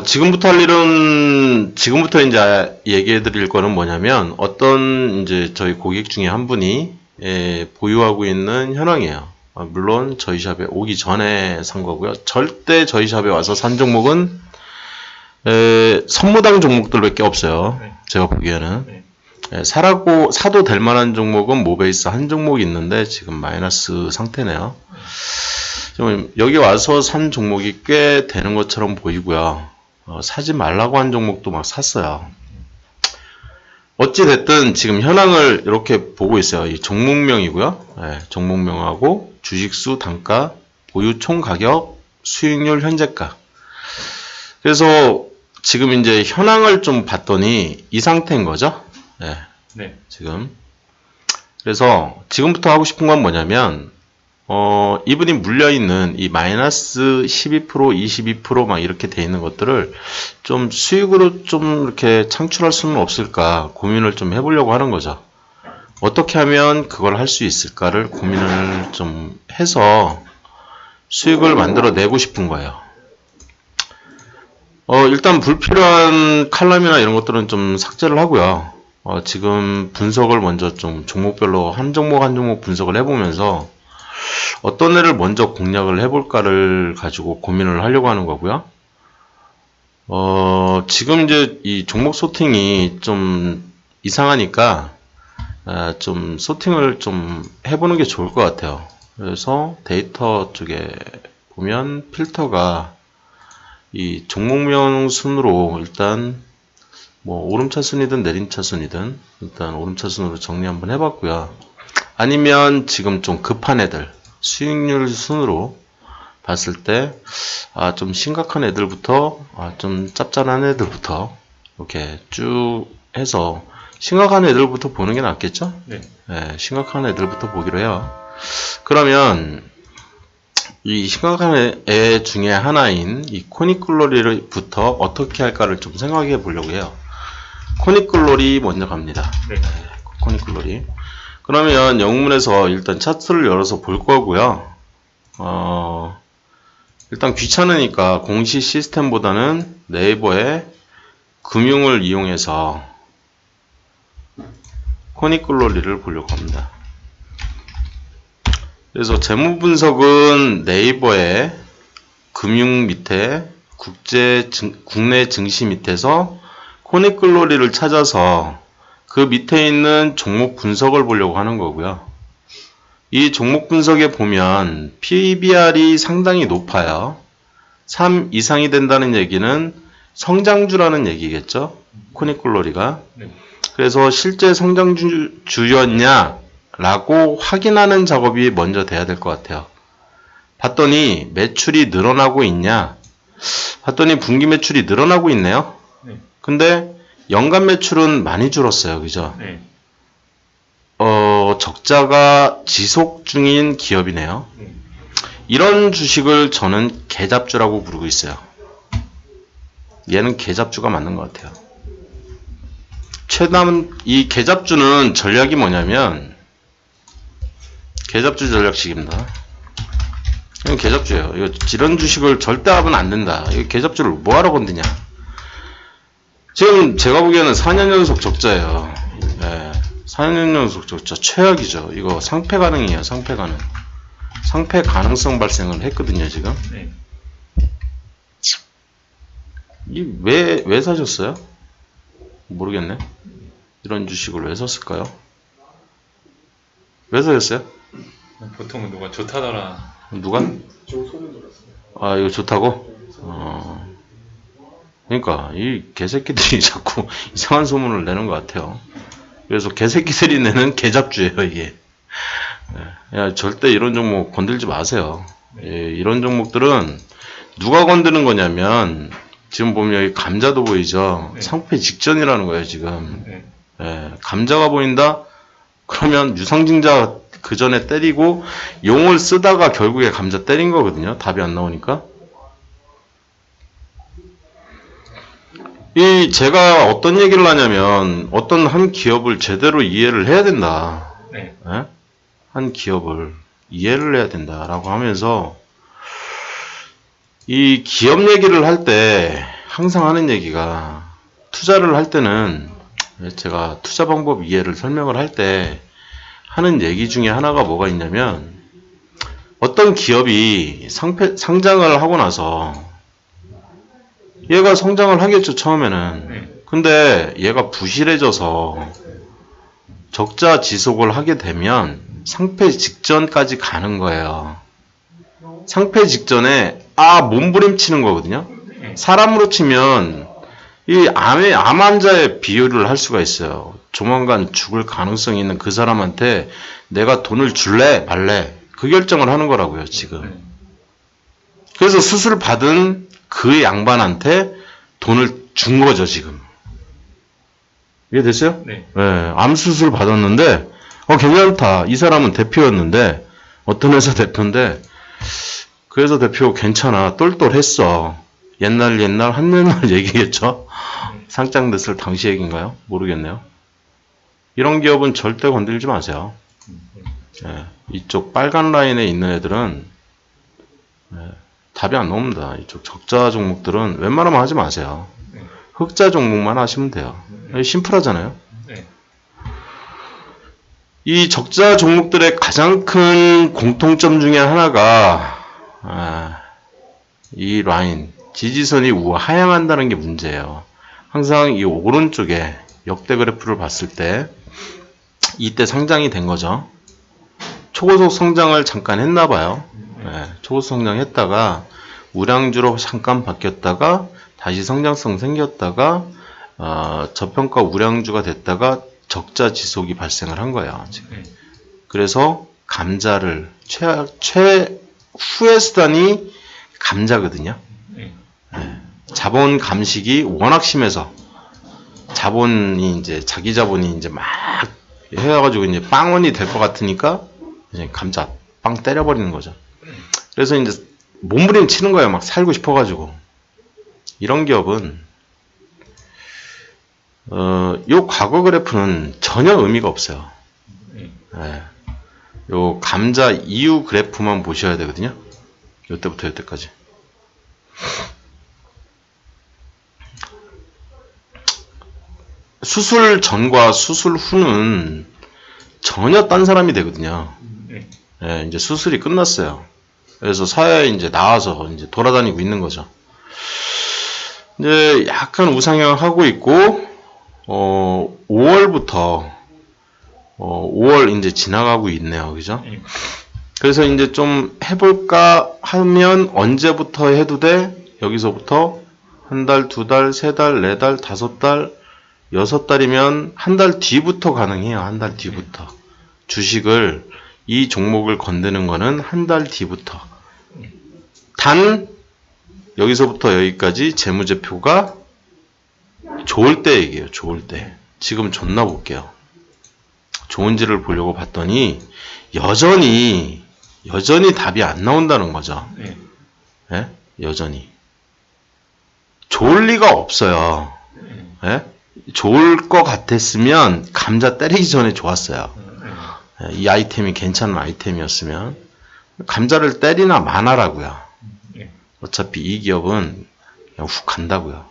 지금부터 할 일은, 지금부터 이제 얘기해 드릴 거는 뭐냐면, 어떤 이제 저희 고객 중에 한 분이, 보유하고 있는 현황이에요. 물론 저희 샵에 오기 전에 산 거고요. 절대 저희 샵에 와서 산 종목은, 선무당 종목들밖에 없어요. 네. 제가 보기에는. 네. 사도 될 만한 종목은 모베이스 한 종목이 있는데, 지금 마이너스 상태네요. 지금 여기 와서 산 종목이 꽤 되는 것처럼 보이고요. 사지 말라고 한 종목도 막 샀어요. 어찌됐든 지금 현황을 이렇게 보고 있어요. 이 종목명이고요. 네, 종목명하고 주식수, 단가, 보유 총 가격, 수익률, 현재가. 그래서 지금 이제 현황을 좀 봤더니 이 상태인 거죠. 네, 네. 지금. 그래서 지금부터 하고 싶은 건 뭐냐면, 이분이 물려있는 이 마이너스 12%, 22% 막 이렇게 돼 있는 것들을 좀 수익으로 좀 이렇게 창출할 수는 없을까 고민을 좀 해보려고 하는 거죠. 어떻게 하면 그걸 할 수 있을까를 고민을 좀 해서 수익을 만들어내고 싶은 거예요. 일단 불필요한 칼럼이나 이런 것들은 좀 삭제를 하고요. 지금 분석을 먼저 좀 종목별로 한 종목 한 종목 분석을 해보면서 어떤 애를 먼저 공략을 해볼까를 가지고 고민을 하려고 하는 거고요. 지금 이제 이 종목 소팅이 좀 이상하니까, 좀 소팅을 좀 해보는 게 좋을 것 같아요. 그래서 데이터 쪽에 보면 필터가 이 종목명 순으로 일단 뭐 오름차순이든 내림차순이든 일단 오름차순으로 정리 한번 해봤고요. 아니면 지금 좀 급한 애들, 수익률 순으로 봤을 때, 좀 심각한 애들부터, 좀 짭짤한 애들부터, 이렇게 쭉 해서, 심각한 애들부터 보는 게 낫겠죠? 네. 네, 심각한 애들부터 보기로 해요. 그러면, 이 심각한 애 중에 하나인 이 코닉글로리부터 어떻게 할까를 좀 생각해 보려고 해요. 코닉글로리 먼저 갑니다. 네. 코닉글로리. 그러면 영문에서 일단 차트를 열어서 볼 거고요. 일단 귀찮으니까 공시 시스템보다는 네이버에 금융을 이용해서 코닉글로리를 보려고 합니다. 그래서 재무 분석은 네이버에 금융 밑에 국내 증시 밑에서 코닉글로리를 찾아서 그 밑에 있는 종목 분석을 보려고 하는 거고요. 이 종목 분석에 보면 PBR이 상당히 높아요. 3 이상이 된다는 얘기는 성장주라는 얘기겠죠. 코닉글로리가. 네. 그래서 실제 성장주였냐라고 확인하는 작업이 먼저 돼야 될 것 같아요. 봤더니 매출이 늘어나고 있냐? 봤더니 분기 매출이 늘어나고 있네요. 네. 근데 연간 매출은 많이 줄었어요. 그죠? 네. 적자가 지속 중인 기업이네요. 네. 이런 주식을 저는 개잡주라고 부르고 있어요. 얘는 개잡주가 맞는 것 같아요. 이 개잡주는 전략이 뭐냐면, 개잡주 전략식입니다. 이건 개잡주예요. 이런 주식을 절대 하면 안 된다. 이 개잡주를 뭐하러 건드냐. 지금 제가 보기에는 4년 연속 적자예요. 네, 4년 연속 적자 최악이죠. 이거 상패 가능이에요. 상패 가능. 상패 가능성 발생을 했거든요. 지금. 네. 왜 사셨어요? 모르겠네. 이런 주식을 왜 샀을까요? 왜 사셨어요? 보통은 누가 좋다더라. 누가? 저 소문 들었어요. 이거 좋다고? 그러니까 이 개새끼들이 자꾸 이상한 소문을 내는 것 같아요. 그래서 개새끼들이 내는 개잡주예요, 이게. 야, 절대 이런 종목 건들지 마세요. 이런 종목들은 누가 건드는 거냐면, 지금 보면 여기 감자도 보이죠? 네. 상패 직전이라는 거예요, 지금. 네. 감자가 보인다? 그러면 유상증자 그 전에 때리고 용을 쓰다가 결국에 감자 때린 거거든요. 답이 안 나오니까. 제가 어떤 얘기를 하냐면, 어떤 한 기업을 제대로 이해를 해야 된다. 네. 한 기업을 이해를 해야 된다라고 하면서, 이 기업 얘기를 할 때 항상 하는 얘기가 투자를 할 때는 제가 투자 방법 이해를 설명을 할 때 하는 얘기 중에 하나가 뭐가 있냐면 어떤 기업이 상장을 하고 나서 얘가 성장을 하겠죠, 처음에는. 근데 얘가 부실해져서 적자 지속을 하게 되면 상폐 직전까지 가는 거예요. 상폐 직전에 몸부림치는 거거든요. 사람으로 치면 이 암 환자의 비유를 할 수가 있어요. 조만간 죽을 가능성이 있는 그 사람한테 내가 돈을 줄래 말래 그 결정을 하는 거라고요, 지금. 그래서 수술 받은 그 양반한테 돈을 준 거죠, 지금. 이해됐어요? 네. 암 수술 받았는데 괜찮다. 이 사람은 대표였는데 어떤 회사 대표인데 그 회사 대표 괜찮아. 똘똘했어. 옛날 한옛날 얘기겠죠? 상장됐을 당시 얘기인가요? 모르겠네요. 이런 기업은 절대 건들지 마세요. 이쪽 빨간 라인에 있는 애들은 답이 안 나옵니다. 이쪽 적자 종목들은 웬만하면 하지 마세요. 흑자 종목만 하시면 돼요. 심플하잖아요. 이 적자 종목들의 가장 큰 공통점 중에 하나가 이 라인, 지지선이 하향한다는 게 문제예요. 항상 이 오른쪽에 역대 그래프를 봤을 때 이때 상장이 된 거죠. 초고속 성장을 잠깐 했나 봐요. 초고속 성장했다가 우량주로 잠깐 바뀌었다가 다시 성장성 생겼다가 저평가 우량주가 됐다가 적자 지속이 발생을 한 거예요. 지금. 그래서 감자를 최후의 수단이 감자거든요. 자본 감식이 워낙 심해서 자본이 이제 자기 자본이 이제 막 해가지고 이제 빵원이 될 것 같으니까 이제 감자 빵 때려버리는 거죠. 그래서 이제 몸부림 치는 거예요. 막 살고 싶어가지고. 이런 기업은 요 과거 그래프는 전혀 의미가 없어요. 요 감자 이후 그래프만 보셔야 되거든요. 요때부터 요때까지. 수술 전과 수술 후는 전혀 딴 사람이 되거든요. 이제 수술이 끝났어요. 그래서 사회에 이제 나와서 이제 돌아다니고 있는 거죠. 이제 약간 우상향 하고 있고, 5월부터, 5월 이제 지나가고 있네요. 그죠? 그래서 이제 좀 해볼까 하면 언제부터 해도 돼? 여기서부터 한 달, 두 달, 세 달, 네 달, 다섯 달, 6달이면 한 달 뒤부터 가능해요. 한 달 뒤부터. 주식을, 이 종목을 건드는 거는 한 달 뒤부터. 단, 여기서부터 여기까지 재무제표가 좋을 때 얘기예요. 좋을 때. 지금 존나 볼게요. 좋은지를 보려고 봤더니 여전히 답이 안 나온다는 거죠. 예? 여전히. 좋을 리가 없어요. 예? 좋을 것 같았으면 감자 때리기 전에 좋았어요. 이 아이템이 괜찮은 아이템이었으면 감자를 때리나 마나라고요. 어차피 이 기업은 그냥 훅 간다고요.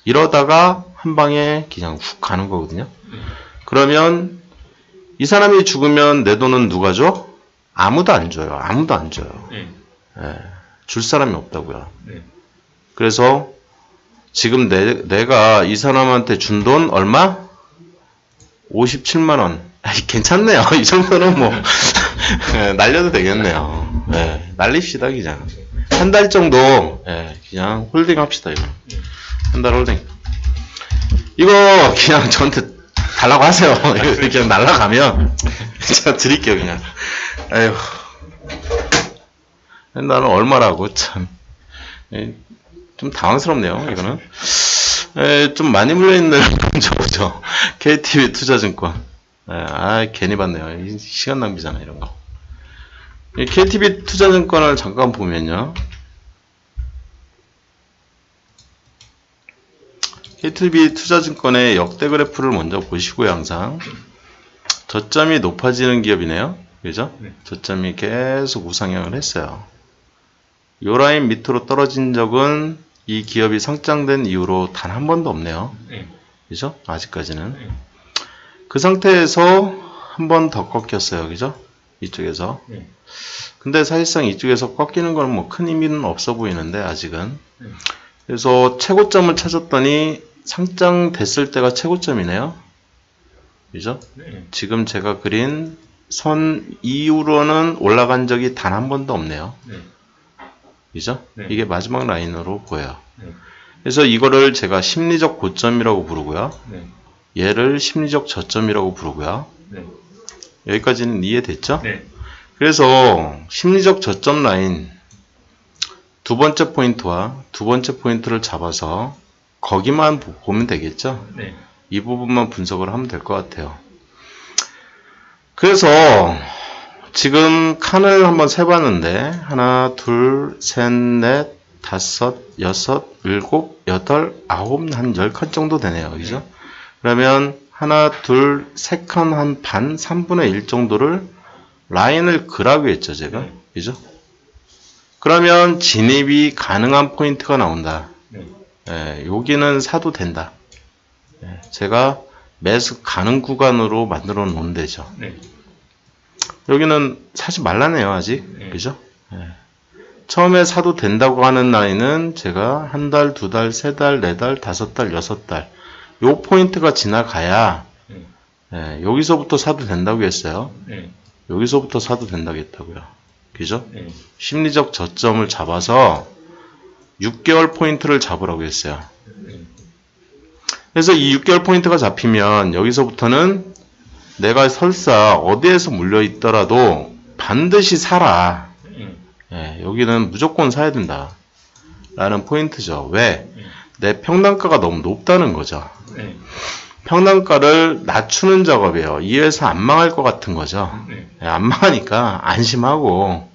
이러다가 한 방에 그냥 훅 가는 거거든요. 그러면 이 사람이 죽으면 내 돈은 누가 줘? 아무도 안 줘요. 아무도 안 줘요. 줄 사람이 없다고요. 그래서 지금 내가 이 사람한테 준 돈 얼마? 57만 원. 괜찮네요. 이 정도는 뭐 날려도 되겠네요. 날립시다 그냥. 한 달 정도 그냥 홀딩 합시다. 이거. 한 달 홀딩. 이거 그냥 저한테 달라고 하세요. 이거 그냥 날라가면 제가 드릴게요 그냥. 아휴. 나는 얼마라고 참. 좀 당황스럽네요. 이거는. 좀 많이 물려있는 저거죠. KTB 투자증권. 괜히 봤네요. 시간 낭비잖아 이런 거. KTB 투자증권을 잠깐 보면요. KTB 투자증권의 역대 그래프를 먼저 보시고요. 항상 저점이 높아지는 기업이네요. 그죠? 저점이 계속 우상향을 했어요. 요 라인 밑으로 떨어진 적은 이 기업이 상장된 이후로 단 한 번도 없네요. 네. 그죠? 아직까지는. 네. 그 상태에서 한 번 더 꺾였어요. 그죠? 이쪽에서. 네. 근데 사실상 이쪽에서 꺾이는 건 뭐 큰 의미는 없어 보이는데, 아직은. 네. 그래서 최고점을 찾았더니 상장됐을 때가 최고점이네요. 그죠? 네. 지금 제가 그린 선 이후로는 올라간 적이 단 한 번도 없네요. 네. 그죠? 네. 이게 마지막 라인으로 보여요. 네. 그래서 이거를 제가 심리적 고점이라고 부르고요. 네. 얘를 심리적 저점이라고 부르고요. 네. 여기까지는 이해됐죠? 네. 그래서 심리적 저점 라인 두 번째 포인트와 두 번째 포인트를 잡아서 거기만 보면 되겠죠? 네. 이 부분만 분석을 하면 될 것 같아요. 그래서 지금 칸을 한번 세봤는데 하나, 둘, 셋, 넷, 다섯, 여섯, 일곱, 여덟, 아홉, 한 10칸 정도 되네요. 그죠? 그러면 하나, 둘, 세 칸 한 반, 3분의 1 정도를 라인을 그라고 했죠, 제가. 그죠? 그러면 진입이 가능한 포인트가 나온다. 예, 여기는 사도 된다. 예, 제가 매수 가능 구간으로 만들어 놓은 데죠. 네. 여기는 사지 말라네요, 아직. 네. 그죠? 예. 처음에 사도 된다고 하는 라인은 제가 한 달, 두 달, 세 달, 네 달, 다섯 달, 여섯 달. 요 포인트가 지나가야, 예, 여기서부터 사도 된다고 했어요. 네. 여기서부터 사도 된다고 했다고요. 그죠? 네. 심리적 저점을 잡아서 6개월 포인트를 잡으라고 했어요. 그래서 이 6개월 포인트가 잡히면 여기서부터는 내가 설사 어디에서 물려 있더라도 반드시 사라. 예, 여기는 무조건 사야 된다. 라는 포인트죠. 왜? 내 평단가가 너무 높다는 거죠. 네. 평단가를 낮추는 작업이에요. 이 회사 안 망할 것 같은 거죠. 네. 예, 안 망하니까 안심하고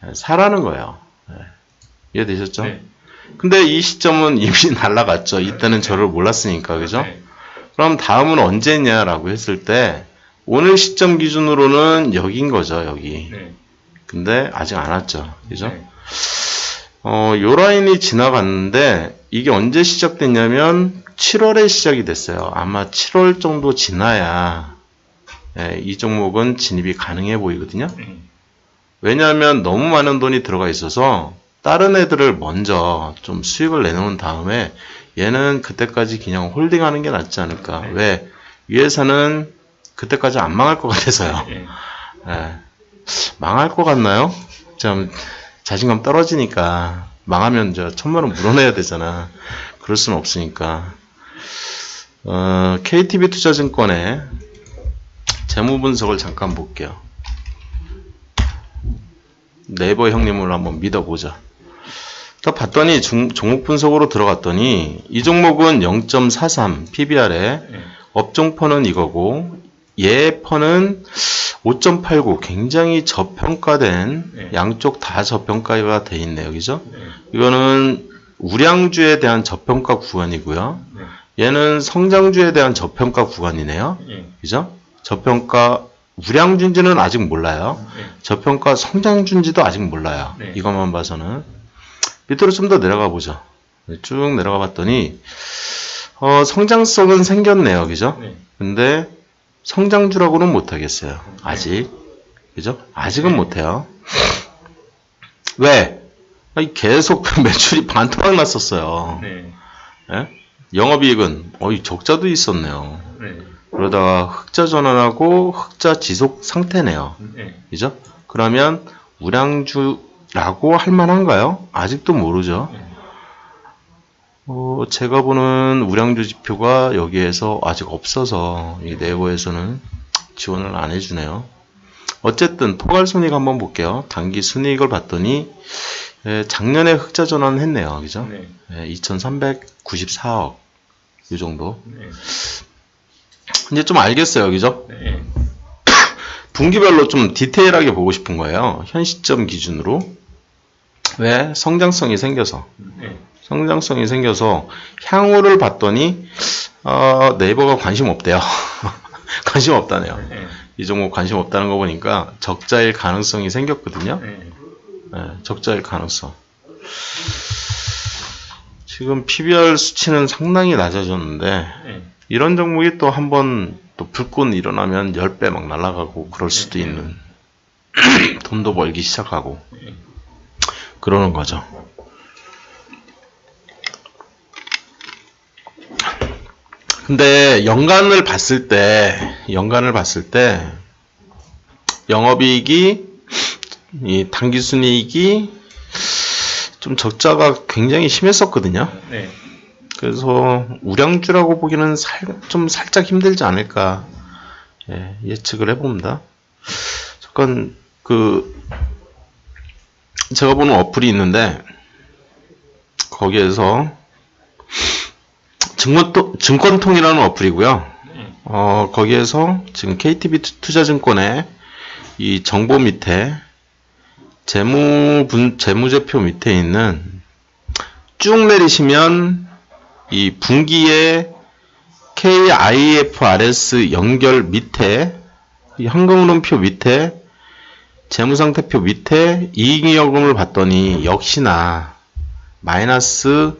예, 사라는 거예요. 예, 이해되셨죠? 네. 근데 이 시점은 이미 날라갔죠. 이때는 저를 몰랐으니까. 그죠? 네. 그럼 다음은 언제냐라고 했을 때 오늘 시점 기준으로는 여긴 거죠. 여기. 네. 근데 아직 안 왔죠. 그죠? 네. 요 라인이 지나갔는데 이게 언제 시작됐냐면 7월에 시작이 됐어요. 아마 7월 정도 지나야 예, 이 종목은 진입이 가능해 보이거든요. 왜냐하면 너무 많은 돈이 들어가 있어서 다른 애들을 먼저 좀 수익을 내놓은 다음에 얘는 그때까지 그냥 홀딩하는 게 낫지 않을까. 왜? 이 회사는 그때까지 안 망할 것 같아서요. 예, 망할 것 같나요? 참 자신감 떨어지니까 망하면 저 1,000,000원 물어내야 되잖아. 그럴 수는 없으니까. KTB투자증권의 재무 분석을 잠깐 볼게요. 네이버 형님을 한번 믿어보자. 딱 봤더니 종목 분석으로 들어갔더니 이 종목은 0.43 PBR에 업종퍼는 이거고 얘 퍼는 5.89 굉장히 저평가된 양쪽 다 저평가가 돼 있네요. 그죠? 이거는 우량주에 대한 저평가 구간이고요. 얘는 성장주에 대한 저평가 구간이네요. 그죠? 저평가 우량주인지는 아직 몰라요. 저평가 성장주인지도 아직 몰라요. 이것만 봐서는. 밑으로 좀 더 내려가 보죠. 쭉 내려가 봤더니 성장성은 생겼네요. 그죠? 근데 성장주라고는 못하겠어요. 아직. 그죠? 아직은 못해요. 왜? 계속 매출이 반토막 났었어요. 예? 영업이익은 적자도 있었네요. 그러다가 흑자 전환하고 흑자 지속 상태네요. 그죠? 그러면 우량주라고 할 만한가요? 아직도 모르죠. 제가 보는 우량주 지표가 여기에서 아직 없어서 이 네이버에서는 지원을 안 해주네요. 어쨌든 포괄순이익 한번 볼게요. 단기 순이익을 봤더니 작년에 흑자 전환을 했네요. 그죠? 2,394억 이 정도. 이제 좀 알겠어요. 그죠? 분기별로 좀 디테일하게 보고 싶은 거예요. 현 시점 기준으로. 왜? 성장성이 생겨서. 성장성이 생겨서 향후를 봤더니 네이버가 관심 없대요. 관심 없다네요. 이 종목 관심 없다는 거 보니까 적자일 가능성이 생겼거든요. 적자일 가능성. 지금 PBR 수치는 상당히 낮아졌는데 이런 종목이 또 한번 또 불꽃 일어나면 10배 막 날아가고 그럴 수도 있는 돈도 벌기 시작하고 그러는 거죠. 근데 연간을 봤을 때 영업이익이 이 당기순이익이 좀 적자가 굉장히 심했었거든요. 네. 그래서 우량주라고 보기는 좀 살짝 힘들지 않을까 예측을 해봅니다. 잠깐 제가 보는 어플이 있는데 거기에서 증권통이라는 어플이고요. 거기에서 지금 KTB 투자증권의 이 정보 밑에 재무제표 밑에 있는 쭉 내리시면 이 분기의 KIFRS 연결 밑에 이 현금흐름표 밑에 재무상태표 밑에 이익잉여금을 봤더니 역시나 마이너스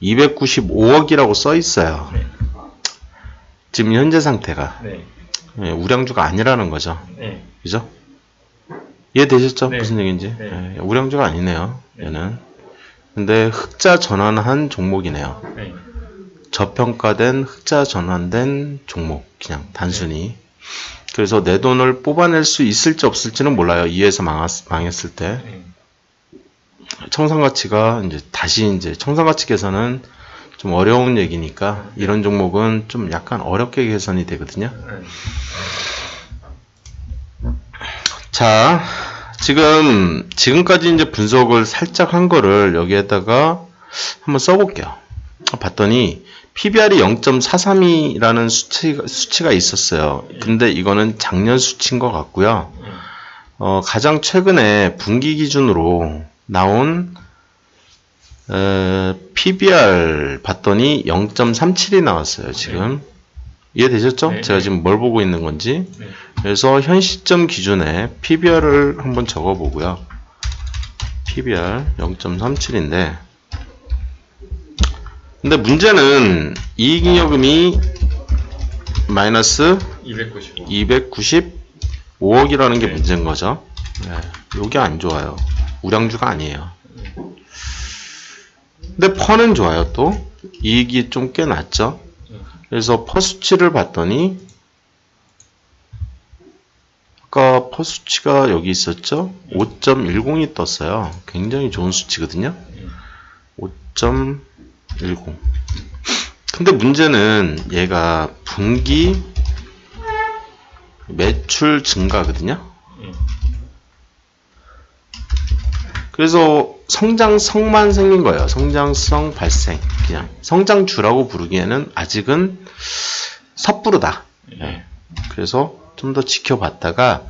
295억이라고 써 있어요. 네. 지금 현재 상태가 네. 우량주가 아니라는 거죠. 네. 그죠? 이해되셨죠? 네. 무슨 얘기인지? 네. 우량주가 아니네요. 네. 얘는. 근데 흑자 전환한 종목이네요. 네. 저평가된 흑자 전환된 종목. 그냥 단순히. 그래서 내 돈을 뽑아낼 수 있을지 없을지는 몰라요. 2에서 망했을 때. 네. 청산가치가 다시 청산가치 계산은 좀 어려운 얘기니까 이런 종목은 좀 약간 어렵게 계산이 되거든요. 네. 자, 지금까지 분석을 살짝 한 거를 여기에다가 한번 써볼게요. 봤더니 PBR이 0.432라는 수치가 있었어요. 근데 이거는 작년 수치인 것 같고요. 가장 최근에 분기 기준으로 나온 PBR 봤더니 0.37이 나왔어요. 지금 이해되셨죠? 네. 제가 지금 뭘 보고 있는 건지. 네. 그래서 현 시점 기준에 PBR을 한번 적어보고요. PBR 0.37인데 근데 문제는 이익잉여금이 마이너스 295억이라는 게 네. 문제인 거죠. 요게 안 좋아요. 우량주가 아니에요. 근데 퍼는 좋아요. 또 이익이 좀 꽤 낮죠. 그래서 퍼 수치를 봤더니 아까 퍼 수치가 여기 있었죠. 5.10이 떴어요. 굉장히 좋은 수치거든요. 5.10. 근데 문제는 얘가 분기 매출 증가거든요. 그래서 성장성만 생긴 거예요. 성장성 발생. 그냥 성장주라고 부르기에는 아직은 섣부르다. 그래서 좀 더 지켜봤다가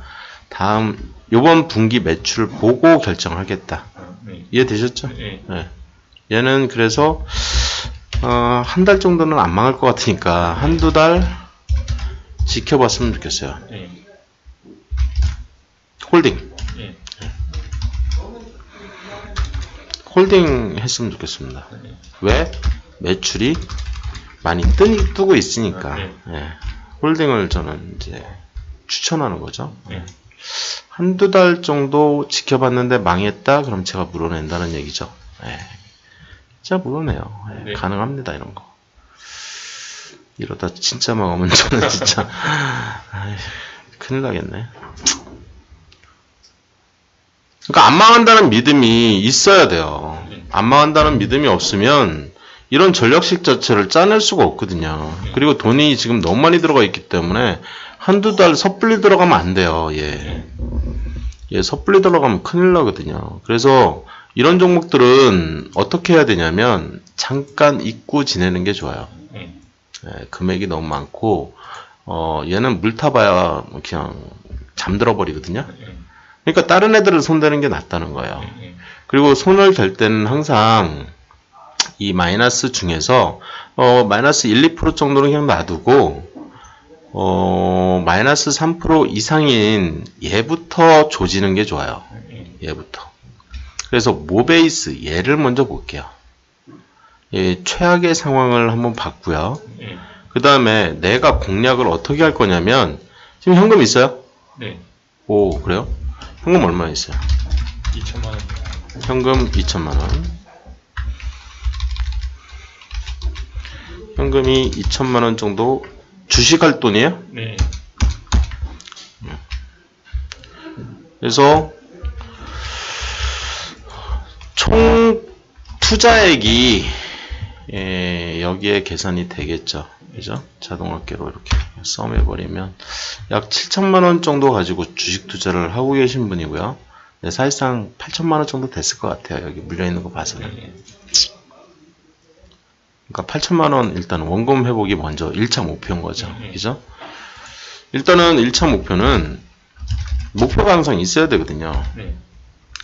요번 분기 매출 보고 결정하겠다. 이해되셨죠? 네. 얘는 그래서 한 달 정도는 안 망할 것 같으니까 한두 달 지켜봤으면 좋겠어요. 홀딩. 홀딩 했으면 좋겠습니다. 왜? 매출이 많이 뜨고 있으니까. 홀딩을 저는 이제 추천하는 거죠. 한두 달 정도 지켜봤는데 망했다? 그럼 제가 물어낸다는 얘기죠. 진짜 물어내요. 가능합니다, 이런 거. 이러다 진짜 망하면 저는 진짜 큰일 나겠네. 그러니까 안 망한다는 믿음이 있어야 돼요. 안 망한다는 믿음이 없으면 이런 전략식 자체를 짜낼 수가 없거든요. 그리고 돈이 지금 너무 많이 들어가 있기 때문에 한두 달 섣불리 들어가면 안 돼요. 섣불리 들어가면 큰일 나거든요. 그래서 이런 종목들은 어떻게 해야 되냐면 잠깐 잊고 지내는 게 좋아요. 금액이 너무 많고 얘는 물 타봐야 그냥 잠들어 버리거든요. 그러니까 다른 애들을 손대는 게 낫다는 거예요. 그리고 손을 댈 때는 항상 이 마이너스 중에서 마이너스 1, 2% 정도는 그냥 놔두고 마이너스 3% 이상인 얘부터 조지는 게 좋아요. 얘부터. 그래서 모베이스 얘를 먼저 볼게요. 예, 최악의 상황을 한번 봤고요. 네. 그 다음에 내가 공략을 어떻게 할 거냐면 지금 현금 있어요? 네. 오, 그래요? 현금 얼마 있어요? 2천만 원. 현금 2천만 원. 현금이 2천만 원 정도 주식할 돈이에요? 네. 그래서 총 투자액이 여기에 계산이 되겠죠. 그죠? 자동화계로 이렇게 썸해버리면 약 7천만 원 정도 가지고 주식 투자를 하고 계신 분이고요. 네, 사실상 8천만 원 정도 됐을 것 같아요. 여기 물려있는 거 봐서는. 그러니까 8천만 원 일단 원금 회복이 먼저 1차 목표인 거죠. 그죠? 일단은 1차 목표는 목표가 항상 있어야 되거든요.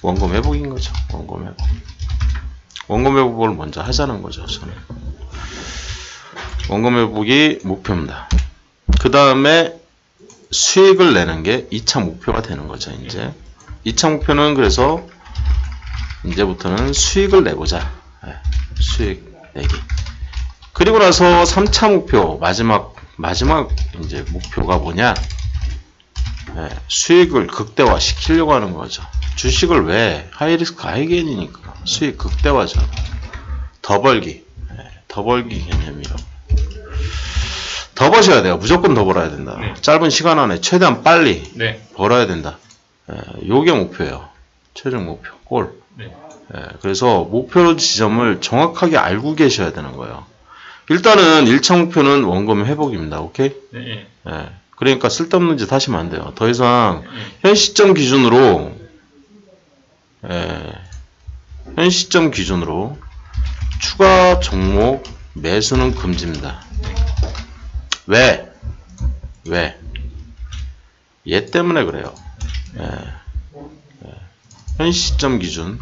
원금 회복인 거죠. 원금 회복. 원금 회복을 먼저 하자는 거죠. 저는. 원금 회복이 목표입니다. 그 다음에 수익을 내는 게 2차 목표가 되는 거죠. 이제 2차 목표는 그래서 이제부터는 수익을 내보자. 네, 수익 내기. 그리고 나서 3차 목표 마지막 이제 목표가 뭐냐? 네, 수익을 극대화 시키려고 하는 거죠. 주식을 왜? 하이리스크 하이게인이니까 수익 극대화죠. 더 벌기. 네, 더 벌기 개념이요. 더 버셔야 돼요. 무조건 더 벌어야 된다. 네. 짧은 시간 안에 최대한 빨리 네. 벌어야 된다. 요게 목표예요. 최종 목표. 골. 네. 그래서 목표 지점을 정확하게 알고 계셔야 되는 거예요. 일단은 1차 목표는 원금 회복입니다. 오케이? 네. 그러니까 쓸데없는 짓 하시면 안 돼요. 더 이상 현 시점 기준으로 추가 종목 매수는 금지입니다. 왜? 얘 때문에 그래요. 현 시점 기준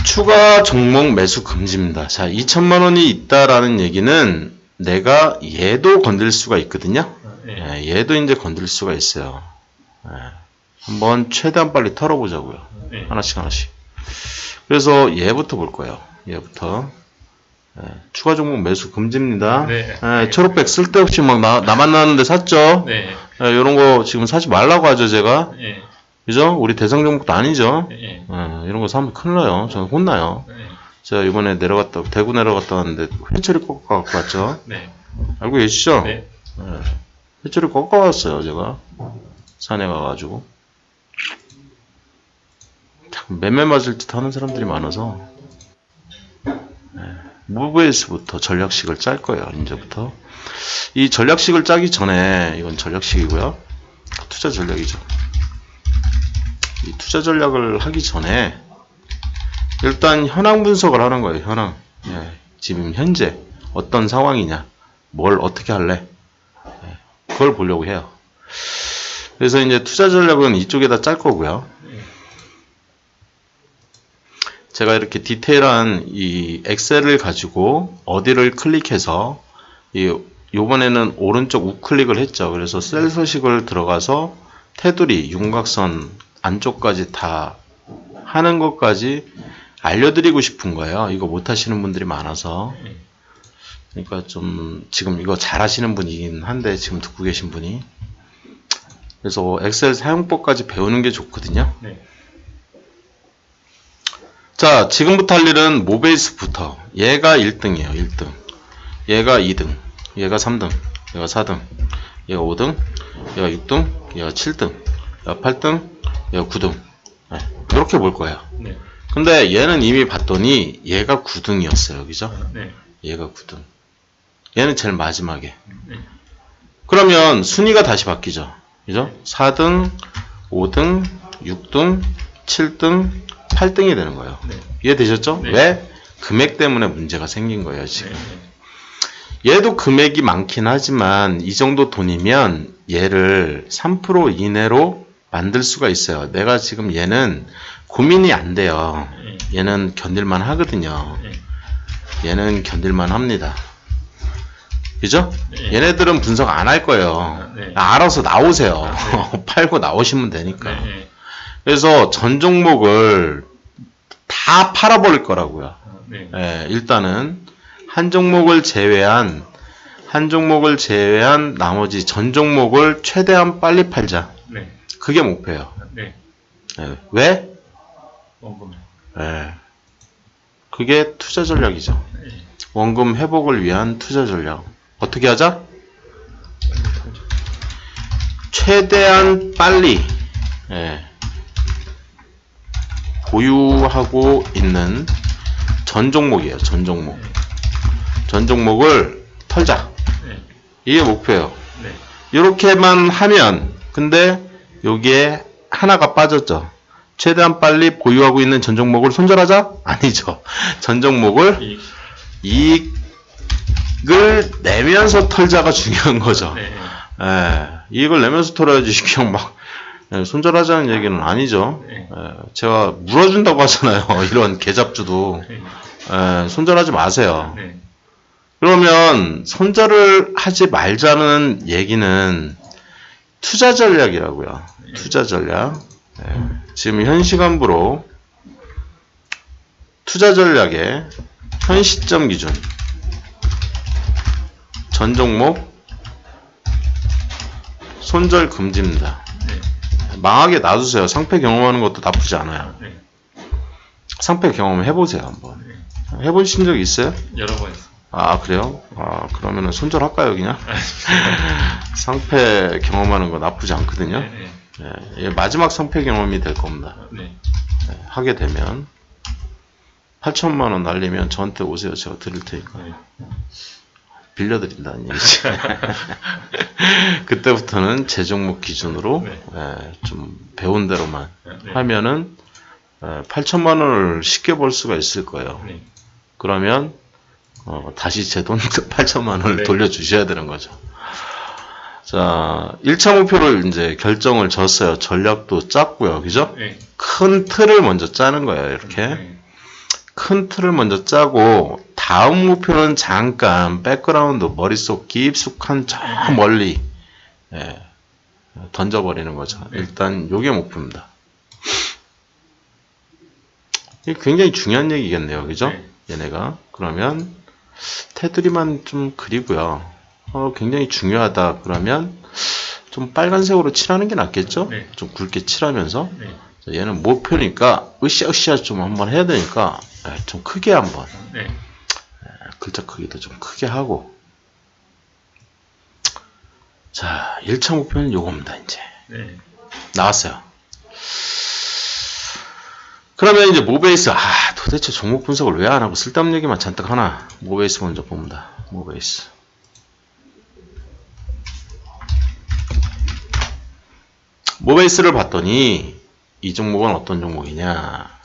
추가 종목 매수 금지입니다. 자, 2천만 원이 있다라는 얘기는 내가 얘도 건들 수가 있거든요. 얘도 이제 건들 수가 있어요. 한번 최대한 빨리 털어보자고요. 하나씩. 그래서 얘부터 볼 거예요. 얘부터. 추가 종목 매수 금지입니다. 초록백 쓸데없이 막 나만 나왔는데 샀죠? 이런 거 지금 사지 말라고 하죠, 제가. 그죠? 우리 대상 종목도 아니죠? 이런 거 사면 큰일 나요. 저는 혼나요. 제가 이번에 대구 내려갔다 왔는데 회초리 꺾어 갖고 왔죠? 알고 계시죠? 회초리 꺾어 왔어요, 제가. 산에 가가지고. 자꾸 매매 맞을 듯 하는 사람들이 많아서. 무브에서부터 전략식을 짤 거예요, 이제부터. 이 전략식을 짜기 전에, 이건 전략식이고요. 투자 전략이죠. 이 투자 전략을 하기 전에, 일단 현황 분석을 하는 거예요, 현황. 지금 현재 어떤 상황이냐, 뭘 어떻게 할래, 그걸 보려고 해요. 그래서 이제 투자 전략은 이쪽에다 짤 거고요. 제가 이렇게 디테일한 이 엑셀을 가지고 어디를 클릭해서 요번에는 오른쪽 우클릭을 했죠. 그래서 셀 서식을 들어가서 테두리, 윤곽선 안쪽까지 다 하는 것까지 알려드리고 싶은 거예요. 이거 못 하시는 분들이 많아서. 그러니까 좀 지금 이거 잘 하시는 분이긴 한데 지금 듣고 계신 분이. 그래서 엑셀 사용법까지 배우는 게 좋거든요. 자, 지금부터 할 일은 모베이스부터. 얘가 1등이에요, 1등. 얘가 2등. 얘가 3등. 얘가 4등. 얘가 5등. 얘가 6등. 얘가 7등. 얘가 8등. 얘가 9등. 이렇게 볼 거예요. 근데 얘는 이미 봤더니 얘가 9등이었어요. 그죠? 얘가 9등. 얘는 제일 마지막에. 그러면 순위가 다시 바뀌죠. 그죠? 4등, 5등, 6등, 7등, 8등이 되는 거예요. 이해되셨죠? 왜? 금액 때문에 문제가 생긴 거예요, 지금. 얘도 금액이 많긴 하지만 이 정도 돈이면 얘를 3% 이내로 만들 수가 있어요. 내가 지금 얘는 고민이 안 돼요. 얘는 견딜만 하거든요. 얘는 견딜만 합니다. 그죠? 얘네들은 분석 안 할 거예요. 알아서 나오세요. 팔고 나오시면 되니까. 그래서 전 종목을 다 팔아버릴 거라고요. 네. 예, 일단은 한 종목을 제외한 나머지 전 종목을 최대한 빨리 팔자. 네. 그게 목표예요. 네. 예, 왜? 원금. 예, 그게 투자 전략이죠. 네. 원금 회복을 위한 투자 전략. 어떻게 하자? 최대한 빨리 보유하고 있는 전 종목이에요. 전 종목. 전 종목을 털자. 네. 이게 목표예요. 네. 이렇게만 하면, 근데 여기에 하나가 빠졌죠. 최대한 빨리 보유하고 있는 전 종목을 손절하자? 아니죠. 전 종목을 이익을 내면서 털자가 중요한 거죠. 네. 이익을 내면서 털어야지 그냥 막 손절하자는 얘기는 아니죠. 네. 제가 물어준다고 하잖아요. 이런 계잡주도 네. 손절하지 마세요. 네. 그러면 손절을 하지 말자는 얘기는 투자 전략이라고요. 투자 전략. 지금 현 시간부로 투자 전략의 현 시점 기준 전 종목 손절 금지입니다. 네. 망하게 놔두세요. 상패 경험하는 것도 나쁘지 않아요. 네. 상패 경험 해보세요. 한번. 네. 해보신 적 있어요? 여러 번 했어요. 아, 그래요? 그러면은 손절할까요, 그냥? 상패 경험하는 거 나쁘지 않거든요. 네. 예, 마지막 상패 경험이 될 겁니다. 네. 하게 되면 8천만 원 날리면 저한테 오세요. 제가 드릴 테니까. 네. 빌려드린다는 얘기지. 그때부터는 제 종목 기준으로 네. 좀 배운 대로만 네. 하면은 8천만 원을 쉽게 벌 수가 있을 거예요. 네. 그러면 다시 제 돈 8천만 원을 네. 돌려주셔야 되는 거죠. 자, 1차 목표를 이제 결정을 졌어요. 전략도 짰고요. 그죠? 네. 큰 틀을 먼저 짜는 거예요. 이렇게. 네. 큰 틀을 먼저 짜고 다음 목표는 잠깐 백그라운드 머릿속 깊숙한 저 멀리 던져버리는 거죠. 네. 일단 요게 목표입니다. 이게 굉장히 중요한 얘기겠네요. 그죠? 네. 얘네가. 그러면 테두리만 좀 그리고요. 굉장히 중요하다. 그러면 좀 빨간색으로 칠하는 게 낫겠죠? 네. 좀 굵게 칠하면서. 네. 자, 얘는 목표니까 으쌰으쌰 좀 한번 해야 되니까 좀 크게 한번. 네. 글자 크기도 좀 크게 하고. 자, 1차 목표는 요겁니다. 이제 네. 나왔어요. 그러면 이제 모베이스. 도대체 종목 분석을 왜 안 하고 쓸데없는 얘기만 잔뜩 하나. 모베이스 먼저 봅니다. 모베이스. 모베이스를 봤더니 이 종목은 어떤 종목이냐.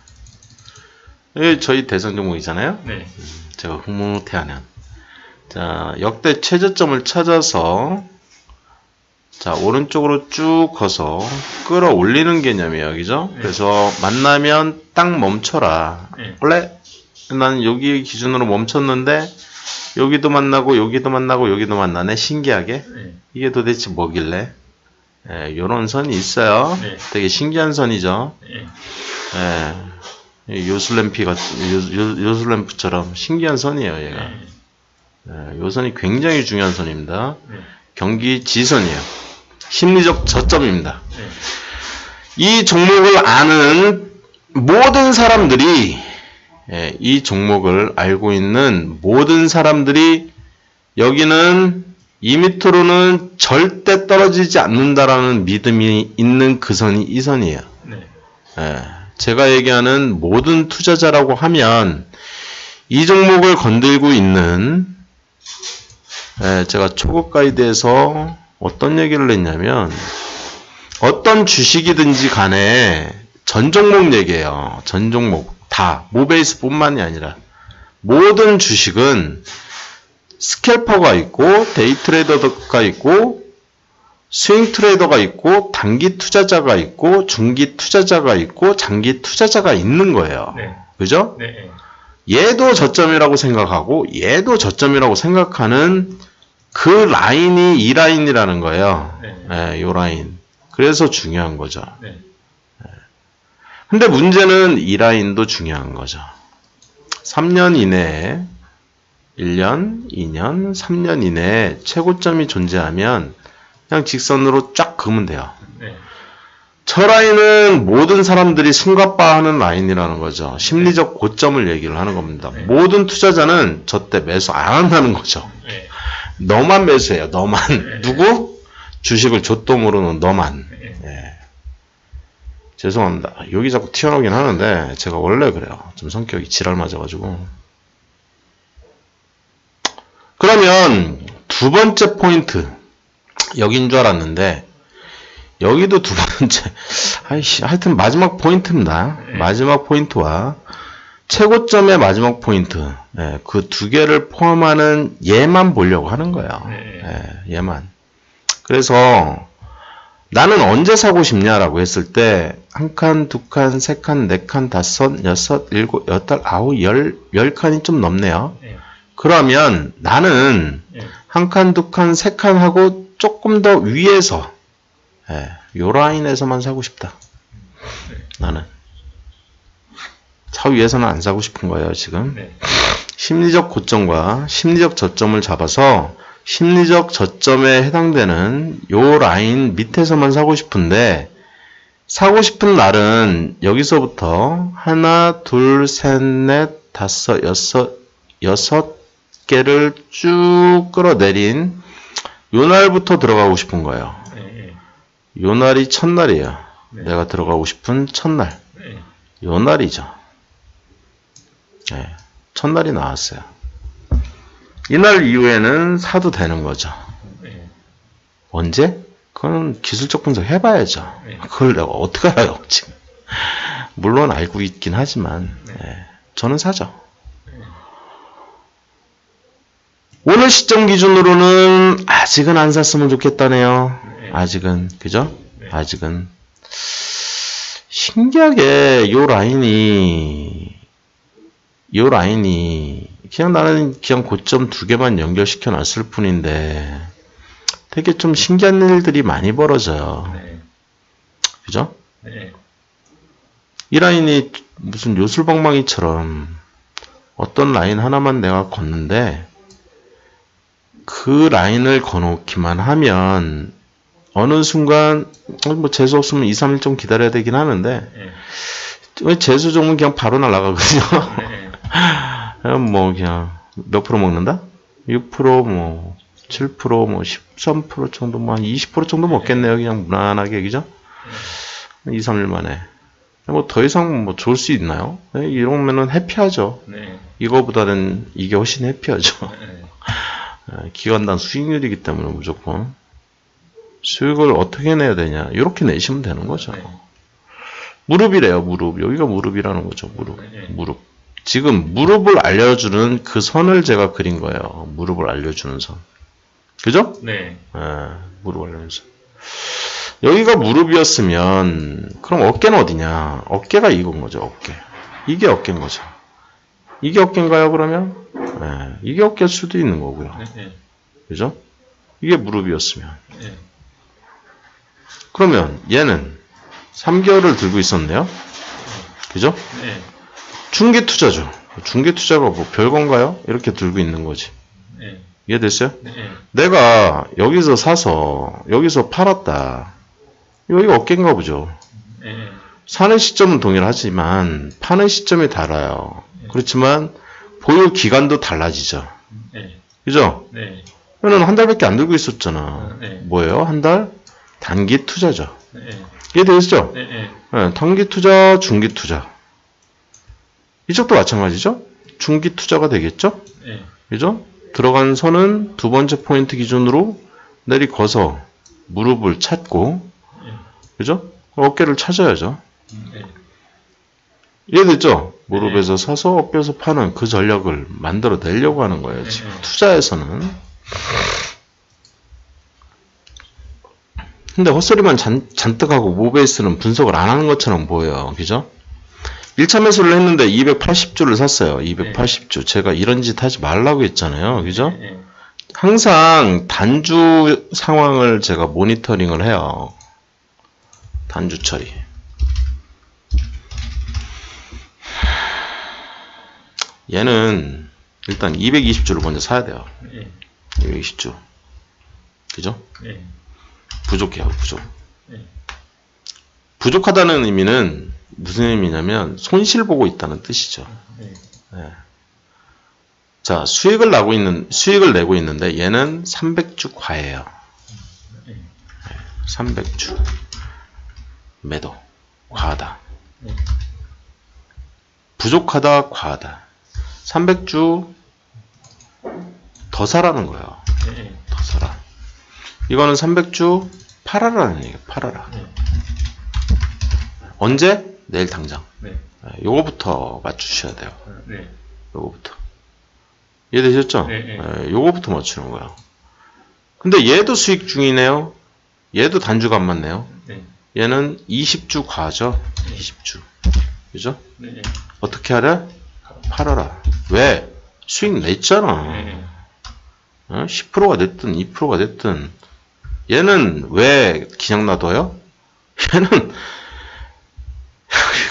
저희 대선 종목이잖아요. 네. 제가 흐뭇해하는. 자, 역대 최저점을 찾아서 자, 오른쪽으로 쭉 커서 끌어올리는 개념이에요. 그죠? 네. 그래서 만나면 딱 멈춰라. 네. 원래 나는 여기 기준으로 멈췄는데 여기도 만나고 여기도 만나고 여기도 만나네. 신기하게. 네. 이게 도대체 뭐길래? 요런 선이 있어요. 네. 되게 신기한 선이죠. 네. 요술램프처럼 신기한 선이에요, 얘가. 네. 요 선이 굉장히 중요한 선입니다. 네. 경기 지선이에요. 심리적 저점입니다. 네. 이 종목을 아는 모든 사람들이, 이 종목을 알고 있는 모든 사람들이 여기는 이 밑으로는 절대 떨어지지 않는다라는 믿음이 있는 그 선이 이 선이에요. 네. 제가 얘기하는 모든 투자자라고 하면 이 종목을 건들고 있는 제가 초급 가이드에서 어떤 얘기를 했냐면 어떤 주식이든지 간에 전 종목 얘기예요. 전 종목 다 모베이스 뿐만이 아니라 모든 주식은 스캘퍼가 있고 데이 트레이더가 있고 스윙 트레이더가 있고 단기 투자자가 있고 중기 투자자가 있고 장기 투자자가 있는 거예요. 네. 그죠? 네. 얘도 저점이라고 생각하고 얘도 저점이라고 생각하는 그 라인이 이 라인이라는 거예요. 네. 요 라인. 그래서 중요한 거죠. 네. 근데 문제는 이 라인도 중요한 거죠. 3년 이내에 1년, 2년, 3년 이내에 최고점이 존재하면 그냥 직선으로 쫙 그으면 돼요. 네. 저 라인은 모든 사람들이 승가빠하는 라인이라는 거죠. 심리적 고점을 얘기를 하는 겁니다. 네. 모든 투자자는 저 때 매수 안 한다는 거죠. 네. 너만 매수해요. 너만. 네. 누구? 주식을 좆도 모르는 너만. 네. 예. 죄송합니다. 여기 자꾸 튀어나오긴 하는데 제가 원래 그래요. 좀 성격이 지랄 맞아가지고. 그러면 두 번째 포인트. 여긴 줄 알았는데 여기도 두 번째. 아이씨, 하여튼 마지막 포인트입니다. 마지막 포인트와 최고점의 마지막 포인트. 예, 그 두 개를 포함하는 얘만 보려고 하는 거예요. 예, 얘만. 그래서 나는 언제 사고 싶냐라고 했을 때 한 칸, 두 칸, 세 칸, 네 칸, 다섯, 여섯, 일곱, 여덟, 아홉, 열 칸이 좀 넘네요. 그러면 나는 한 칸, 두 칸, 세 칸 하고 조금 더 위에서 요 라인에서만 사고 싶다. 나는. 차 위에서는 안 사고 싶은 거예요, 지금. 심리적 고점과 심리적 저점을 잡아서 심리적 저점에 해당되는 요 라인 밑에서만 사고 싶은데 사고 싶은 날은 여기서부터 하나, 둘, 셋, 넷, 다섯, 여섯 개를 쭉 끌어내린 요 날부터 들어가고 싶은 거예요. 요 날이 첫날이에요. 내가 들어가고 싶은 첫날. 요 날이죠. 네, 첫날이 나왔어요. 이날 이후에는 사도 되는 거죠. 언제? 그건 기술적 분석 해봐야죠. 그걸 내가 어떻게 알아요, 지금. 물론 알고 있긴 하지만, 저는 사죠. 오늘 시점 기준으로는 아직은 안 샀으면 좋겠다네요. 아직은, 그죠? 아직은. 신기하게 요 라인이 그냥 나는 그냥 고점 두 개만 연결시켜 놨을 뿐인데 되게 좀 신기한 일들이 많이 벌어져요. 그죠? 이 라인이 무슨 요술방망이처럼 어떤 라인 하나만 내가 걷는데 그 라인을 거놓기만 하면 어느 순간 뭐 재수 없으면 2, 3일 좀 기다려야 되긴 하는데 왜 재수 종은 그냥 바로 날아가거든요. 뭐 그냥 몇 프로 먹는다? 6% 뭐 7% 뭐 13% 정도 뭐 한 20% 정도 먹겠네요. 그냥 무난하게 그죠? 2, 3일 만에. 뭐 더 이상 뭐 좋을 수 있나요? 이러면은 해피하죠. 이거보다는 이게 훨씬 해피하죠. 기관당 수익률이기 때문에 무조건 수익을 어떻게 내야 되냐 이렇게 내시면 되는 거죠. 무릎이래요. 무릎. 여기가 무릎이라는 거죠. 무릎. 지금 무릎을 알려주는 그 선을 제가 그린 거예요. 무릎을 알려주는 선. 그죠? 네. 무릎 알려주는 선. 여기가 무릎이었으면 그럼 어깨는 어디냐? 어깨가 이건 거죠. 어깨. 이게 어깨인 거죠. 이게 어깨인가요? 그러면? 이게 어깨일 수도 있는 거고요. 그죠? 이게 무릎이었으면. 그러면 얘는 3개월을 들고 있었네요. 그죠? 중개 투자죠. 중개 투자가 뭐 별건가요? 이렇게 들고 있는 거지. 이해됐어요? 내가 여기서 사서 여기서 팔았다. 여기가 어깨인가 보죠. 사는 시점은 동일하지만 파는 시점이 달라요. 그렇지만 보유 기간도 달라지죠. 그죠? 얘는 한 달밖에 안 들고 있었잖아. 뭐예요? 한 달? 단기 투자죠. 이해되시죠? 단기 투자, 중기 투자. 이쪽도 마찬가지죠? 중기 투자가 되겠죠? 그죠? 들어간 선은 두 번째 포인트 기준으로 내리거서 무릎을 찾고, 그죠? 어깨를 찾아야죠. 이해됐죠? 무릎에서 사서 어깨에서 파는 그 전략을 만들어 내려고 하는 거예요. 지금 투자에서는. 근데 헛소리만 잔뜩 하고 모베이스는 분석을 안 하는 것처럼 보여요. 그죠? 1차 매수를 했는데 280주를 샀어요. 280주. 제가 이런 짓 하지 말라고 했잖아요. 그죠? 항상 단주 상황을 제가 모니터링을 해요. 단주 처리. 얘는 일단 220주를 먼저 사야 돼요. 예. 220주. 그죠? 예. 부족해요, 부족. 예. 부족하다는 의미는 무슨 의미냐면 손실 보고 있다는 뜻이죠. 예. 예. 자, 수익을 내고 있는데 얘는 300주 과해요. 예. 300주. 매도. 과하다. 예. 부족하다, 과하다. 300주 더 사라는 거예요. 예. 더 사라. 이거는 300주 팔아라는 얘기예요. 팔아라. 예. 언제? 내일 당장. 네. 요거부터 맞추셔야 돼요. 네. 요거부터. 이해되셨죠? 네. 요거부터 맞추는 거예요. 근데 얘도 수익 중이네요. 얘도 단주가 안 맞네요. 네. 얘는 20주 과하죠? 20주. 그죠? 네. 어떻게 하래? 팔아라. 왜? 수익 냈잖아. 네. 10%가 됐든 2%가 됐든. 얘는 왜 그냥 놔둬요? 얘는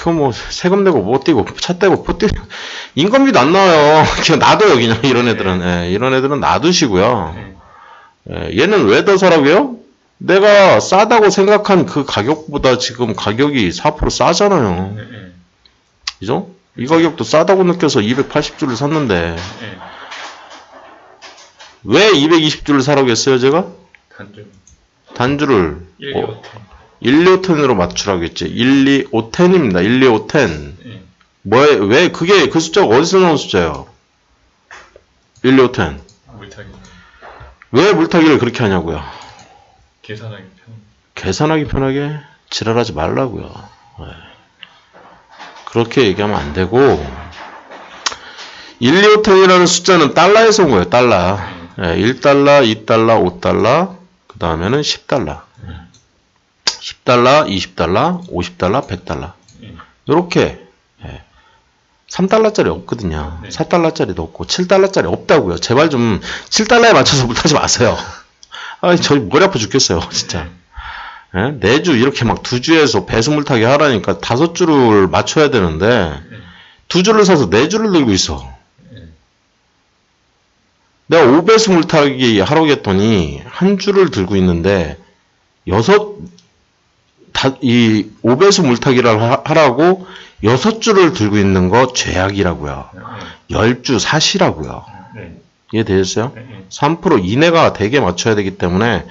이거 뭐 세금 내고 못 뛰고 차 떼고 포 뛰고 인건비도 안 나와요. 그냥 놔둬요. 그냥 이런 애들은. 예, 이런 애들은 놔두시고요. 네. 예, 얘는 왜 더 사라고요? 내가 싸다고 생각한 그 가격보다 지금 가격이 4% 싸잖아요. 네. 그죠? 이 가격도 싸다고 느껴서 280주를 샀는데 네. 왜 220주를 사라고 했어요, 제가? 단주. 단주를 1, 2, 5, 12510으로 맞추라고 했지. 12510입니다. 12510. 네. 왜 그게 그 숫자가 어디서 나온 숫자예요? 12510. 물타기. 왜 물타기를 그렇게 하냐고요? 계산하기 편. 계산하기 편하게 지랄하지 말라고요. 네. 그렇게 얘기하면 안 되고 12510이라는 숫자는 달러에서 온 거예요. 달러. 네, 1달러, 2달러, 5달러, 그 다음에는 10달러. 10달러, 20달러, 50달러, 100달러. 이렇게 3달러짜리 없거든요. 네. 4달러짜리도 없고 7달러짜리 없다고요. 제발 좀 7달러에 맞춰서 물타지 마세요. 아, 저희 머리 아파 죽겠어요. 진짜. 예? 4주 이렇게 막 2주에서 배수 물타기 하라니까 5주를 맞춰야 되는데 2주를 사서 4주를 들고 있어. 내가 5배수 물타기 하라고 했더니 한 주를 들고 있는데 이 5배수 물타기를 하라고 6주를 들고 있는 거 죄악이라고요. 10주 사시라고요. 이해되셨어요? 3% 이내가 되게 맞춰야 되기 때문에